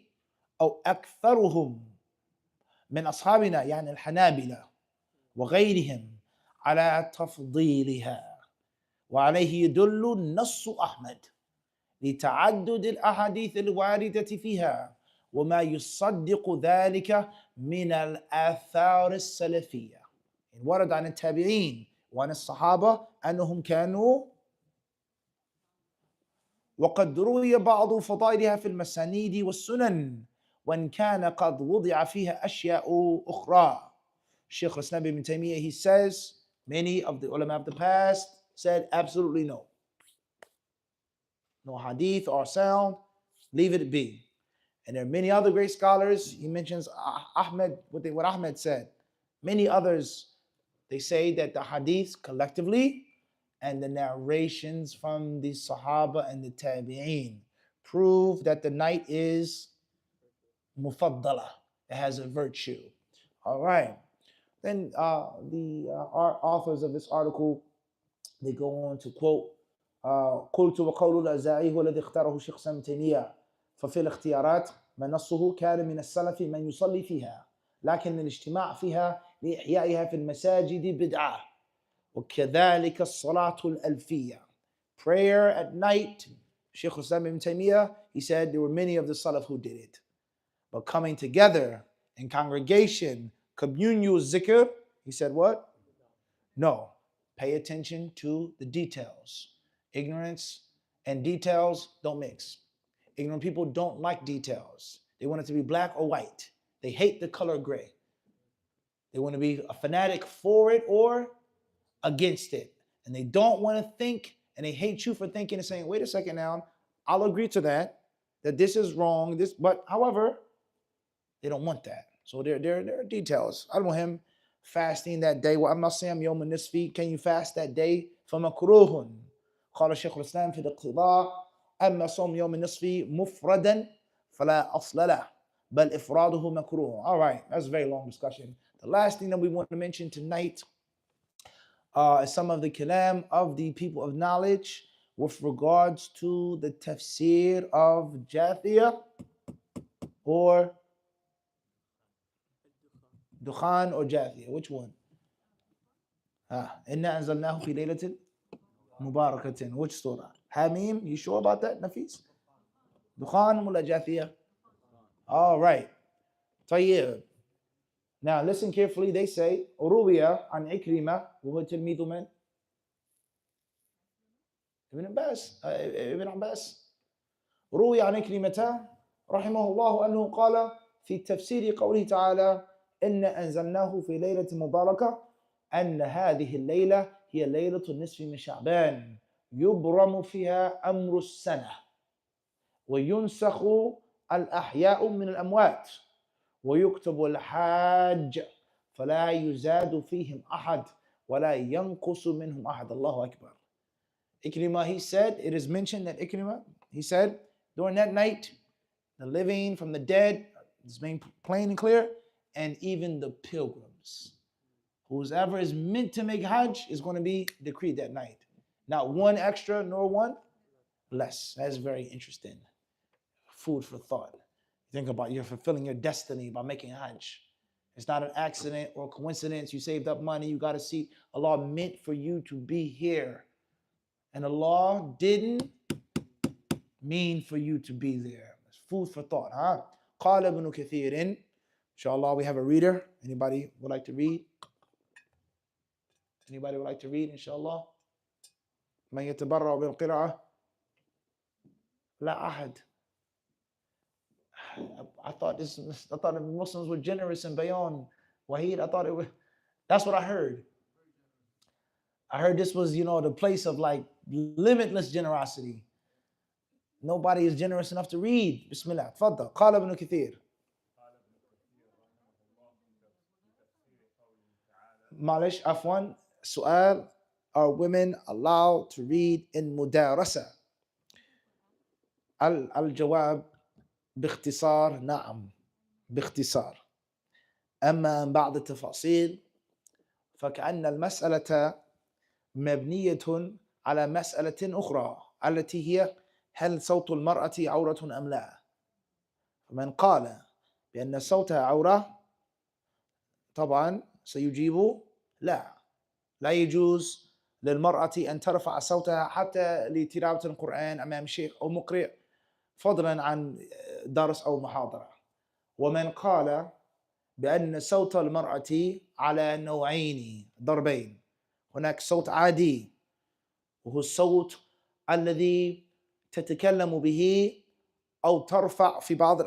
أو أكثرهم من أصحابنا يعني الحنابلة وغيرهم على تفضيلها وعليه يدل النص أحمد لتعدد الأحاديث الواردة فيها وما يصدق ذلك من الآثار السلفية. ورد عن التابعين وعن الصحابة أنهم كانوا وقد روي بعض فضائلها في المسانيد والسنن وإن كان قد وضع فيها أشياء أخرى. Shaykh Islam ibn Taymiyyah, he says, Many of the ulama of the past said absolutely no. No hadith or sound, leave it be. And there are many other great scholars. He mentions Ahmed, what Ahmed said. Many others, they say that the hadith collectively and the narrations from the Sahaba and the Tabi'een prove that the night is mufaddala. It has a virtue. All right. Then the authors of this article, they go on to quote, قلت وقول الأزاعي هو الذي اختاره شيخ سام تيمية ففي الاختيارات ما نصه كان من السلف من يصلي فيها لكن الاجتماع فيها لإحيائها في المساجد بدعة وكذلك الصلاة الألفية. Prayer at night, Sheikh Islam ibn Taymiyyah, he said there were many of the Salaf who did it. But coming together in congregation, communal zikr, he said what? No. Pay attention to the details. Ignorance and details don't mix. Ignorant people don't like details. They want it to be black or white. They hate the color gray. They want to be a fanatic for it or against it. And they don't want to think, and they hate you for thinking and saying, wait a second now, I'll agree to that this is wrong, but however, they don't want that. So there are details. I don't want him fasting that day. وَأَمَّا الصِّيَامُ يَوْمَ النِّصْفِ. Can you fast that day? فَمَكْرُوهٌ. قال الشيخ الإسلام في الاقتضاء أما صوم يوم النصف مفردا فلا أصل له بل إفراده مكروه. All right, that's a very long discussion. The last thing that we want to mention tonight is some of the kalam of the people of knowledge with regards to the tafsir of Jathiyah or Dukhan or Jathiyah. Which one? إِنَّا أَنزَلْنَاهُ فِي لَيْلَةٍ مُبَارَكَةٍ. Which surah? Hamim, you sure about that, Nafis? Dukhan ولا Jathiyah? All right. طيب. Now listen carefully. They say روي عن عكرمة وهو تلميذ من؟ ابن عباس. روي عن عكرمة رحمه الله أنه قال في تفسير قوله تعالى إن أنزلناه في ليلة مباركة أن هذه الليلة هي ليلة النصف من شعبان يبرم فيها أمر السنة وينسخ الأحياء من الأموات ويكتب الحاج فلا يزاد فيهم أحد ولا ينقص منهم أحد. الله أكبر. Ikrimah, he said, it is mentioned that Ikrimah, he said, during that night, the living from the dead is being plain and clear, and even the pilgrims. Whoever is meant to make Hajj is going to be decreed that night. Not one extra nor one less. That's very interesting. Food for thought. Think about you're fulfilling your destiny by making Hajj. It's not an accident or coincidence. You saved up money. You got to see Allah meant for you to be here. And Allah didn't mean for you to be there. It's food for thought. Huh? قال ابن كثير. Inshallah, we have a reader. Anybody would like to read? Anybody would like to read, inshallah? من يتبرع بالقراءة؟ لا أحد. I thought the Muslims were generous in Bayan. Wahid, I thought it was, that's what I heard. I heard this was, the place of like limitless generosity. Nobody is generous enough to read. Bismillah. تفضل. قال ابن كثير. معلش عفوا. سؤال. Are women allowed to read in مدارسة؟ الجواب باختصار نعم باختصار. أما بعض التفاصيل فكأن المسألة مبنية على مسألة أخرى التي هي هل صوت المرأة عورة أم لا؟ فمن قال بأن صوتها عورة طبعا سيجيب لا يجوز للمرأة أن ترفع صوتها حتى لتلاوة القرآن أمام شيخ أو مقرئ فضلا عن درس أو محاضرة. ومن قال بأن صوت المرأة على نوعين ضربين، هناك صوت عادي وهو الصوت الذي تتكلم به أو ترفع في بعض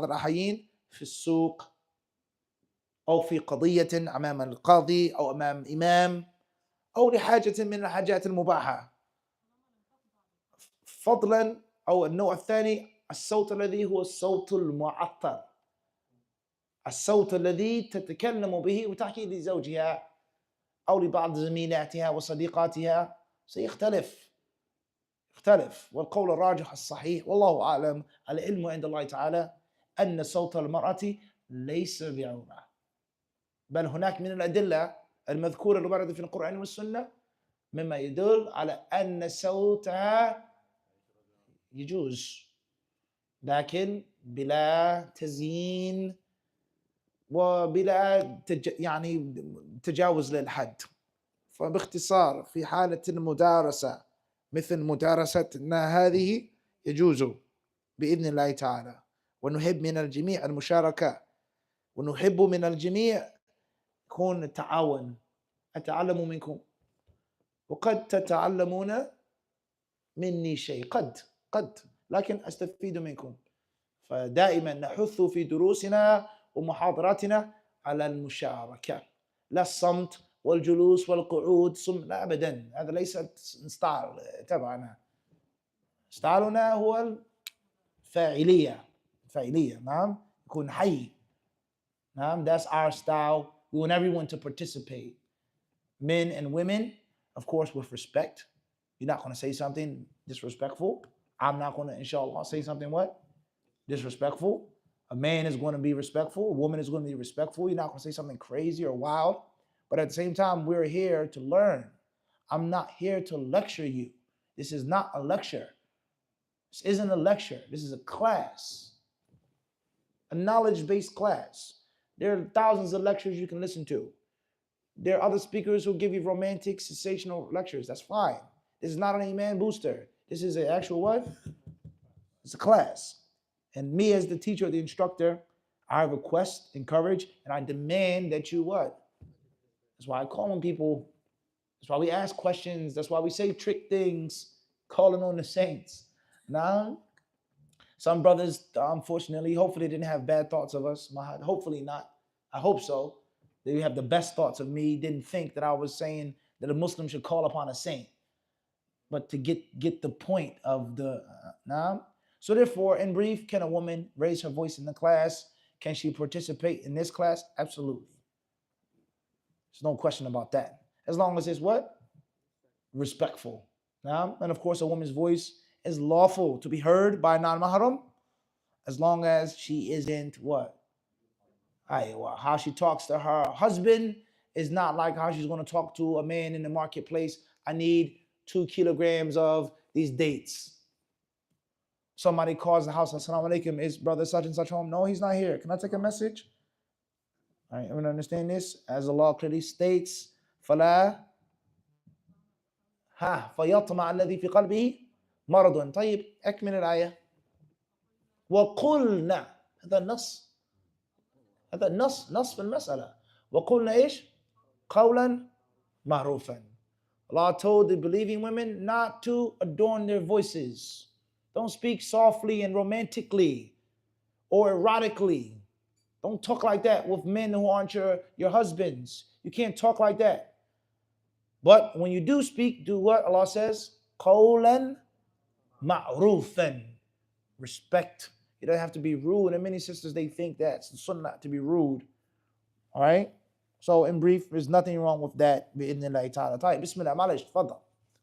الأحيان في السوق أو في قضية أمام القاضي أو أمام إمام أو لحاجة من الحاجات المباحة. فضلا أو النوع الثاني الصوت الذي هو الصوت المعطر، الصوت الذي تتكلم به وتحكي لزوجها أو لبعض زميلاتها وصديقاتها سيختلف، والقول الراجح الصحيح والله أعلم العلم عند الله تعالى أن صوت المرأة ليس بعورة، بل هناك من الأدلة المذكورة اللي وردت في القرآن والسنة مما يدل على أن صوتها يجوز، لكن بلا تزيين وبلا يعني تجاوز للحد. فباختصار في حالة المدارسة مثل مدارستنا هذه يجوز بإذن الله تعالى، ونحب من الجميع المشاركة، ونحب من الجميع يكون التعاون. أتعلم منكم وقد تتعلمون مني شيء، قد لكن أستفيد منكم. فدائما نحث في دروسنا ومحاضراتنا على المشاركة، لا الصمت والجلوس والقعود لا أبدا، هذا ليس ستايل تبعنا. ستايلنا هو الفاعلية، نعم، يكون حي، نعم. That's our style. We want everyone to participate, men and women, of course, with respect. You're not going to say something disrespectful. I'm not going to, inshallah, say something what? Disrespectful. A man is going to be respectful. A woman is going to be respectful. You're not going to say something crazy or wild. But at the same time, we're here to learn. I'm not here to lecture you. This is not a lecture. This isn't a lecture. This is a class, a knowledge-based class. There are thousands of lectures you can listen to. There are other speakers who give you romantic, sensational lectures. That's fine. This is not an amen booster. This is an actual what? It's a class. And me as the teacher, the instructor, I request, encourage, and I demand that you what? That's why I call on people. That's why we ask questions. That's why we say trick things, calling on the saints. Now, some brothers, unfortunately, hopefully didn't have bad thoughts of us. Hopefully not. I hope so. They have the best thoughts of me, didn't think that I was saying that a Muslim should call upon a saint. But to get the point of the now. So therefore, in brief, can a woman raise her voice in the class? Can she participate in this class? Absolutely. There's no question about that. As long as it's what? Respectful. Now, and of course, a woman's voice is lawful to be heard by a non-mahram as long as she isn't what? How she talks to her husband is not like how she's going to talk to a man in the marketplace. I need 2 kilograms of these dates. Somebody calls the house, assalamu alaikum, is brother such and such home? No, he's not here. Can I take a message? All right, everyone understand this? As the law clearly states, فَلَا فَيَطْمَعَ الَّذِي فِي قَلْبِهِ مَرَضٌ. طيب أكمل الآية. وَقُلْنَا. هذا نص في المسألة. وَقُلْنَا إيش؟ قَوْلًا مَعْرُوفًا. Allah told the believing women not to adorn their voices. Don't speak softly and romantically or erotically. Don't talk like that with men who aren't your husbands. You can't talk like that. But when you do speak, do what Allah says? قَوْلًا مَعْرُوفًا. Respect. You don't have to be rude. And many sisters, they think that's the sunnah to be rude. All right? So in brief, there's nothing wrong with that. بإذن الله تعالى. طيب بسم الله معلش تفضل.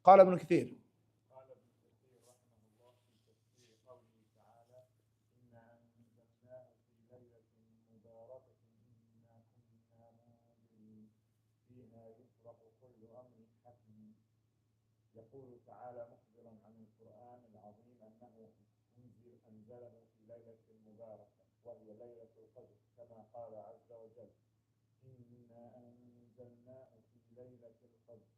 قال ابن كثير. يقول تعالى مخبرا عن القرآن العظيم أنه أنزله في ليلة مباركة وهي ليلة القدر كما قال عز وجل إنا أنزلناه في ليلة القدر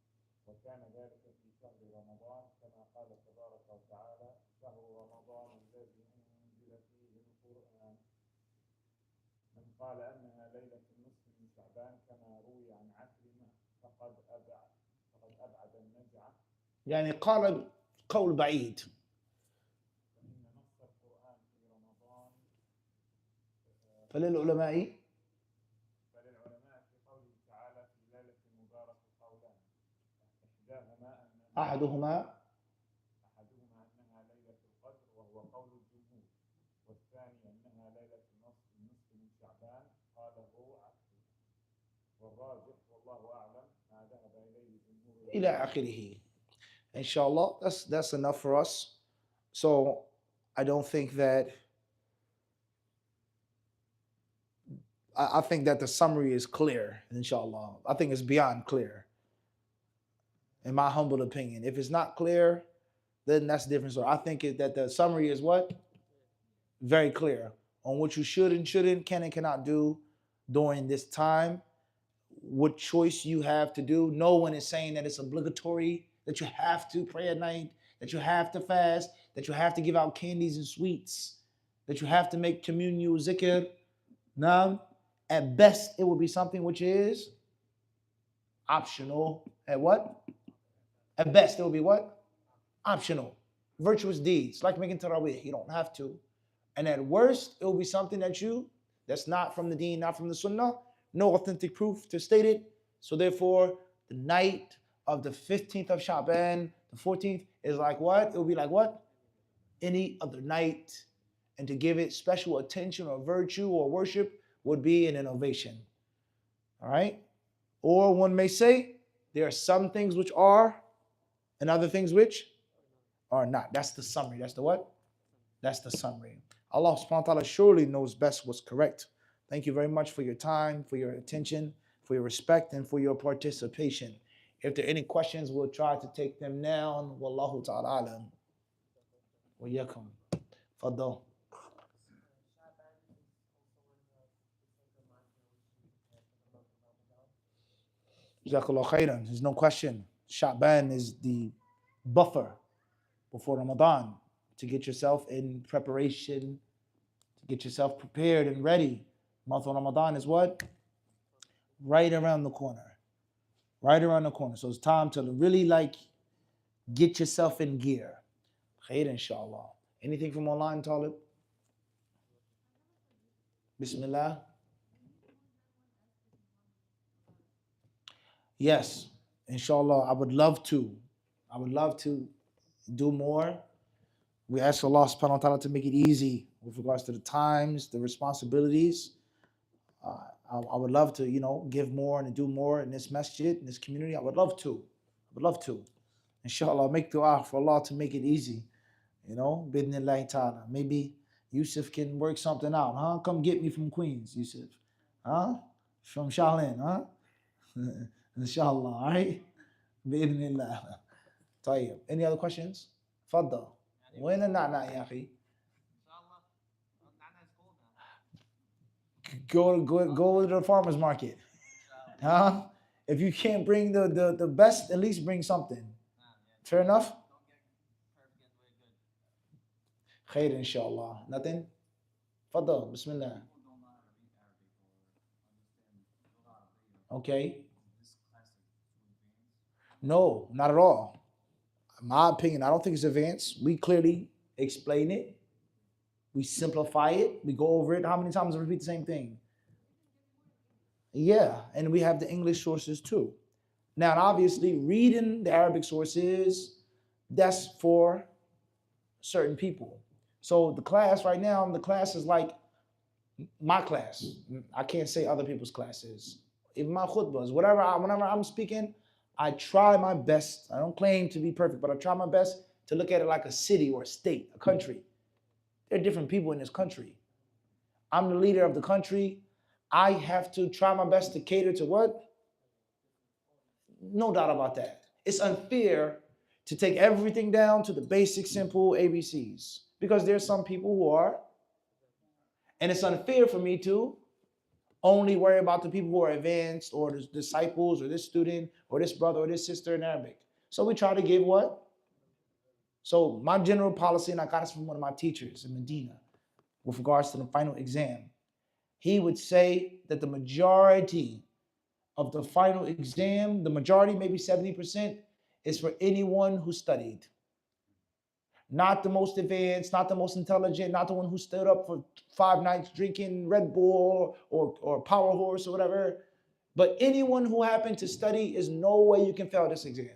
وكان ذلك في شهر رمضان كما قال تبارك وتعالى شهر رمضان الذي أنزل فيه القرآن. من قال أنها ليلة النصف من شعبان كما روي عن عكرمة فقد أبعد النزعة. يعني قال قول بعيد. فإن نص القرآن في رمضان فللعلماء أحدهما أحدهما أنها ليلة القدر وهو قول الجمهور، والثاني أنها ليلة النصف من شعبان قاله عكسه، والراجح والله أعلم ما ذهب إليه جمهور إلى آخره. Inshallah, that's enough for us. So I don't think that I think that the summary is clear, inshallah. I think it's beyond clear, in my humble opinion. If it's not clear, then that's a different story. I think that the summary is what? Very clear on what you should and shouldn't, can and cannot do during this time, what choice you have to do. No one is saying that it's obligatory, that you have to pray at night, that you have to fast, that you have to give out candies and sweets, that you have to make communion zikr. Now, at best, it will be something which is optional. At what? At best, it will be what? Optional. Virtuous deeds, like making tarawih. You don't have to. And at worst, it will be something that's not from the deen, not from the sunnah. No authentic proof to state it. So therefore, the night of the 15th of Sha'ban, the 14th, is like what? It will be like what? Any other night. And to give it special attention or virtue or worship would be an innovation. All right? Or one may say, there are some things which are, and other things which are not. That's the summary. That's the what? That's the summary. Allah subhanahu wa ta'ala surely knows best what's correct. Thank you very much for your time, for your attention, for your respect, and for your participation. If there are any questions, we'll try to take them now. Wallahu ta'ala alam. Wa yakum. Faddal. Jazakallah khairan. There's no question. Sha'ban is the buffer before Ramadan to get yourself in preparation, to get yourself prepared and ready. Month of Ramadan is what? Right around the corner. Right around the corner. So it's time to really get yourself in gear. Khair inshallah. Anything from online, Talib? Bismillah. Yes, inshallah. I would love to do more. We ask Allah subhanahu wa ta'ala to make it easy with regards to the times, the responsibilities. I would love to, give more and do more in this masjid, in this community. I would love to. Inshallah, make dua for Allah to make it easy. Bidnillahi ta'ala. Maybe Yusuf can work something out, huh? Come get me from Queens, Yusuf. Huh? From Shaolin, huh? Inshallah, all right? Bidnillah. طيب. Any other questions? Faddal. وين النعناع يا أخي? Go to the farmer's market. Huh? If you can't bring the best, at least bring something. Fair enough? Khair inshallah. Nothing? Faddal. Bismillah. Okay. No, not at all. In my opinion, I don't think it's advanced. We clearly explain it. We simplify it. We go over it. How many times I repeat the same thing? Yeah, and we have the English sources too. Now, obviously, reading the Arabic sources, that's for certain people. So the class right now, the class is like my class. I can't say other people's classes. Even my khutbahs, whenever I'm speaking, I try my best. I don't claim to be perfect, but I try my best to look at it like a city or a state, a country. There are different people in this country. I'm the leader of the country. I have to try my best to cater to what? No doubt about that. It's unfair to take everything down to the basic, simple ABCs because there's some people who are, and it's unfair for me to only worry about the people who are advanced or the disciples or this student or this brother or this sister in Arabic. So we try to give what? So my general policy, and I got this from one of my teachers in Medina with regards to the final exam. He would say that the majority of the final exam, the majority, maybe 70%, is for anyone who studied. Not the most advanced, not the most intelligent, not the one who stood up for 5 nights drinking Red Bull or Power Horse or whatever. But anyone who happened to study, is no way you can fail this exam.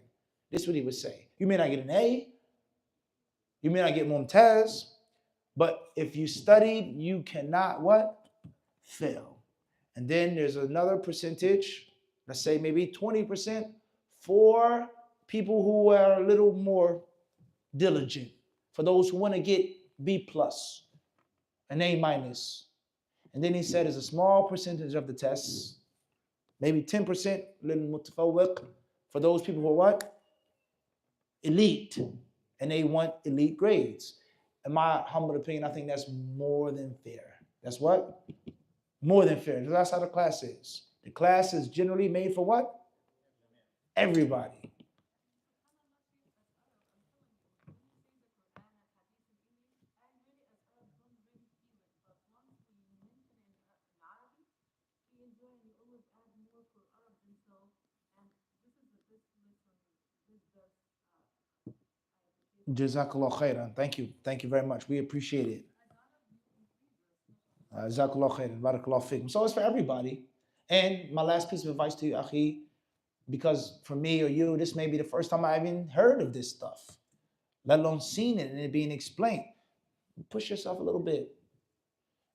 This is what he would say. You may not get an A, you may not get Mumtaz, but if you studied, you cannot what? Fail. And then there's another percentage, let's say maybe 20% for people who are a little more diligent, for those who want to get B plus, an A minus. And then he said there's a small percentage of the tests, maybe 10%, little mutafawwiq, for those people who are what? Elite, and they want elite grades. In my humble opinion, I think that's more than fair. That's what? More than fair. That's how the class is. The class is generally made for what? Everybody. Jazakallah khairan. Thank you. Thank you very much. We appreciate it. Jazakallah khairan. Barakallah fikum. So it's for everybody. And my last piece of advice to you, Akhi, because for me or you, this may be the first time I even heard of this stuff, let alone seen it and it being explained. Push yourself a little bit.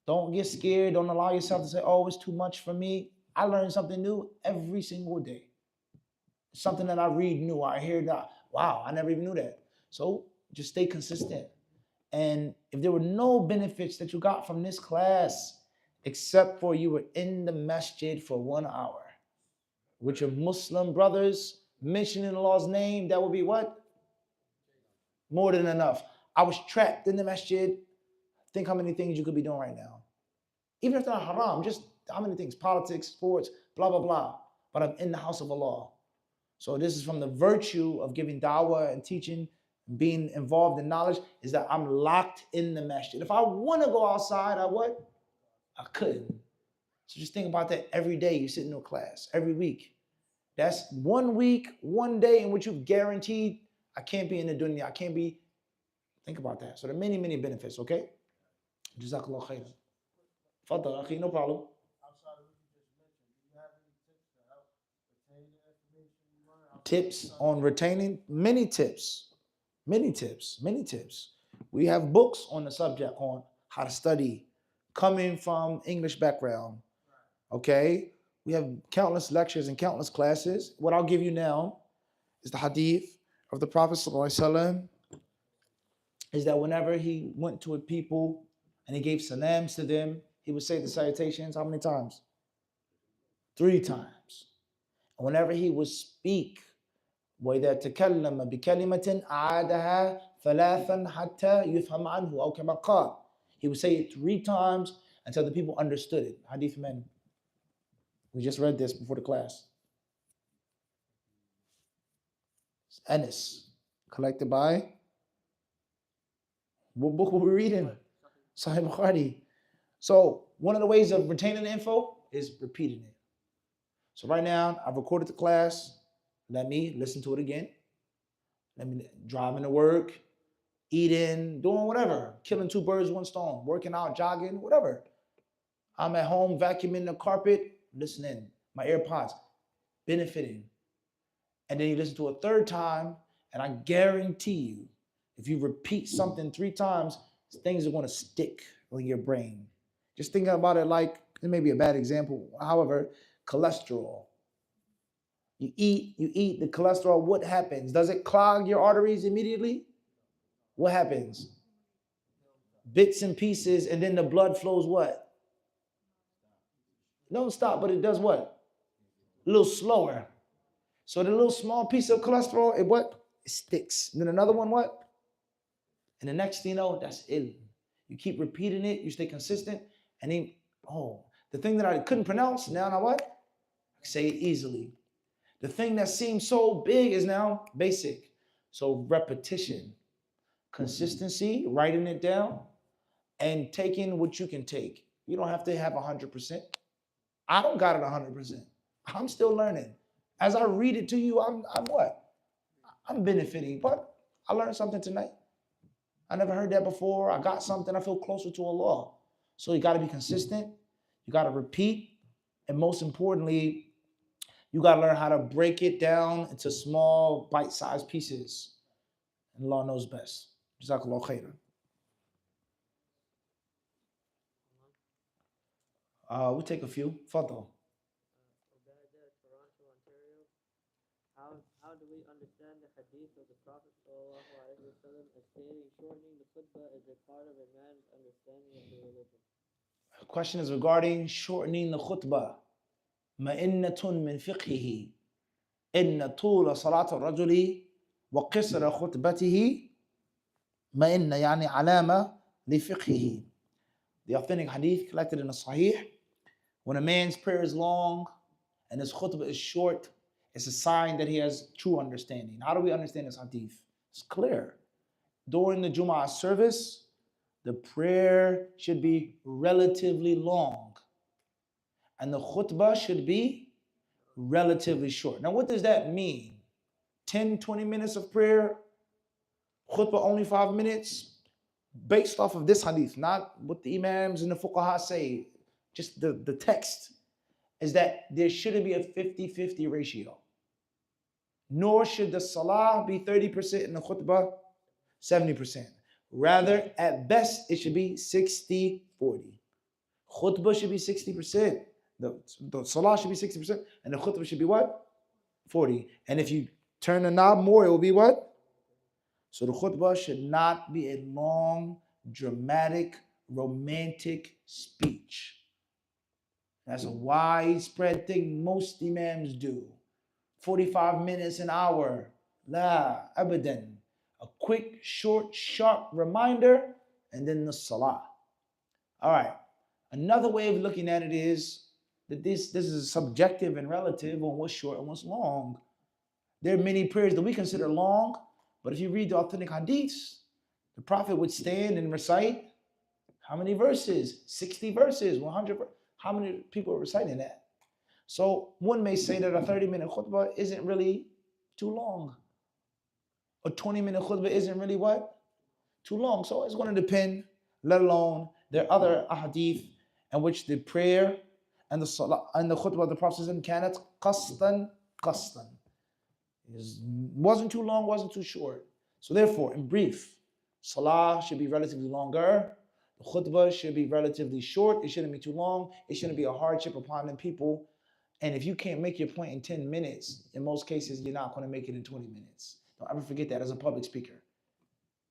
Don't get scared. Don't allow yourself to say, oh, it's too much for me. I learn something new every single day. Something that I read new. I hear that. Wow, I never even knew that. So just stay consistent. And if there were no benefits that you got from this class, except for you were in the masjid for 1 hour with your Muslim brothers mentioning Allah's name, that would be what? More than enough. I was trapped in the masjid. Think how many things you could be doing right now. Even if they're not haram, just how many things? Politics, sports, blah, blah, blah. But I'm in the house of Allah. So this is from the virtue of giving da'wah and teaching, being involved in knowledge, is that I'm locked in the masjid. If I want to go outside, I what? I couldn't. So just think about that every day you sit in a class, every week. That's 1 week, 1 day in which you've guaranteed, I can't be in the dunya, I can't be. Think about that. So there are many, many benefits, okay? Jazakallah khairan. Fadal, akhi, no problem. Outside of what you just mentioned, do you have any tips to help retain the information you learn? Tips on retaining? Many tips. Many tips. Many tips. We have books on the subject on how to study, coming from English background. Okay? We have countless lectures and countless classes. What I'll give you now is the hadith of the Prophet ﷺ, is that whenever he went to a people and he gave salams to them, he would say the salutations how many times? 3 times. And whenever he would speak, وَإِذَا تَكَلَّمَ بِكَلِمَةٍ أَعَادَهَا ثَلَاثًا حَتَّى يُفْهَمْ عَنْهُ أَوْ كَمَا قَالَ. He would say it 3 times until the people understood it. Hadith men. We just read this before the class. It's Anas, collected by, what book were we reading? Sahih Bukhari. So one of the ways of retaining the info is repeating it. So right now, I've recorded the class. Let me listen to it again. Let me driving to work, eating, doing whatever, killing 2 birds, 1 stone, working out, jogging, whatever. I'm at home vacuuming the carpet, listening, my AirPods, benefiting. And then you listen to a 3rd time, and I guarantee you, if you repeat something 3 times, things are going to stick in your brain. Just think about it like, it may be a bad example, however, cholesterol. You eat the cholesterol, what happens? Does it clog your arteries immediately? What happens? Bits and pieces, and then the blood flows what? Don't stop, but it does what? A little slower. So the little small piece of cholesterol, it what? It sticks. And then another one, what? And the next thing you know, that's ill. You keep repeating it, you stay consistent, and then, the thing that I couldn't pronounce, now I what? I can say it easily. The thing that seems so big is now basic. So repetition, consistency, writing it down, and taking what you can take. You don't have to have 100%. I don't got it 100%. I'm still learning. As I read it to you, I'm what? I'm benefiting, but I learned something tonight. I never heard that before. I got something. I feel closer to Allah. So you got to be consistent. You got to repeat. And most importantly, You got to learn how to break it down into small, bite-sized pieces. And Allah knows best. Jazakallah khairan. We'll take a few. Fadal. Toronto, Ontario. How do we understand the hadith of the Prophet ﷺ as stating shortening the khutbah is a part of a man's understanding of the religion? The question is regarding shortening the khutbah. مَإِنَّةٌ مِّن فِقْهِهِ إِنَّ طُولَ صَلَاةَ الرَّجُلِ وَقِصْرَ خُطْبَتِهِ مَإِنَّ يعني علامة لفقهه. The authentic hadith collected in the Sahih. When a man's prayer is long and his khutbah is short, it's a sign that he has true understanding. How do we understand this hadith? It's clear. During the Jum'ah service, the prayer should be relatively long and the khutbah should be relatively short. Now, what does that mean? 10, 20 minutes of prayer, khutbah only 5 minutes, based off of this hadith, not what the imams and the fuqaha say, just the text, is that there shouldn't be a 50-50 ratio. Nor should the salah be 30% and the khutbah 70%. Rather, at best, it should be 60-40. Khutbah should be 60%. The salah should be 60%, and the khutbah should be what? 40. And if you turn the knob more, it will be what? So the khutbah should not be a long, dramatic, romantic speech. That's a widespread thing most imams do. 45 minutes, an hour. La abadan. A quick, short, sharp reminder, and then the salah. All right. Another way of looking at it is that this is subjective and relative on what's short and what's long. There are many prayers that we consider long, but if you read the authentic hadiths, the Prophet would stand and recite how many verses? 60 verses, 100 verses. How many people are reciting that? So one may say that a 30-minute khutbah isn't really too long. A 20-minute khutbah isn't really what? Too long. So it's going to depend, let alone there are other ahadith in which the prayer and the salah and the khutbah of the Prophet kanat qastan. It wasn't too long, wasn't too short. So therefore, in brief, salah should be relatively longer. The khutbah should be relatively short. It shouldn't be too long. It shouldn't be a hardship upon the people. And if you can't make your point in 10 minutes, in most cases, you're not going to make it in 20 minutes. Don't ever forget that as a public speaker.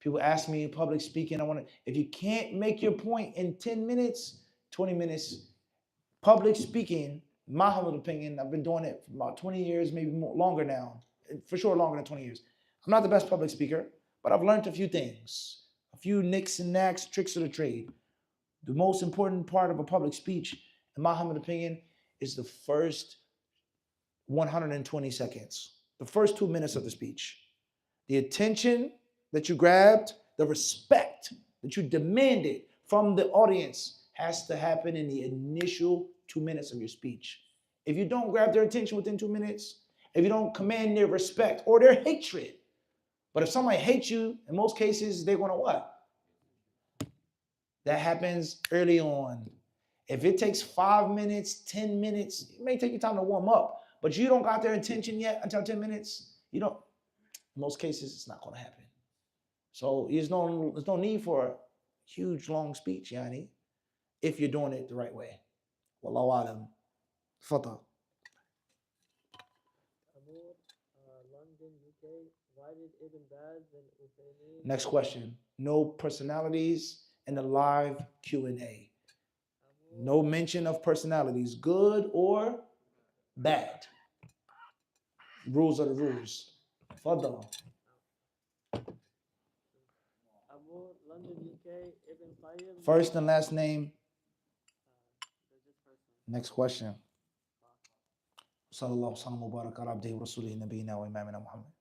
People ask me in public speaking, if you can't make your point in 10 minutes, 20 minutes, public speaking, my humble opinion, I've been doing it for about 20 years, maybe more, longer now. For sure, longer than 20 years. I'm not the best public speaker, but I've learned a few things, a few nicks and knacks, tricks of the trade. The most important part of a public speech, in my humble opinion, is the first 120 seconds, the first 2 minutes of the speech. The attention that you grabbed, the respect that you demanded from the audience has to happen in the initial 2 minutes of your speech. If you don't grab their attention within 2 minutes, if you don't command their respect or their hatred, but if somebody hates you, in most cases, they're going to what? That happens early on. If it takes 5 minutes, 10 minutes, it may take you time to warm up, but you don't got their attention yet until 10 minutes, you don't, in most cases, it's not going to happen. So there's no need for a huge, long speech, Yani, if you're doing it the right way. Wallahu alam. Fadal. London, UK. Why did Ibn Baz and Uthaymeen... Next question. No personalities in the live Q&A. No mention of personalities, good or bad. Rules are the rules. Fadal. London, UK, Ibn Qayyim. First and last name. Next question. Sallallahu alaihi wa sallam wa baraka ala abdihi wa rasulihi nabiyina wa imamina Muhammad.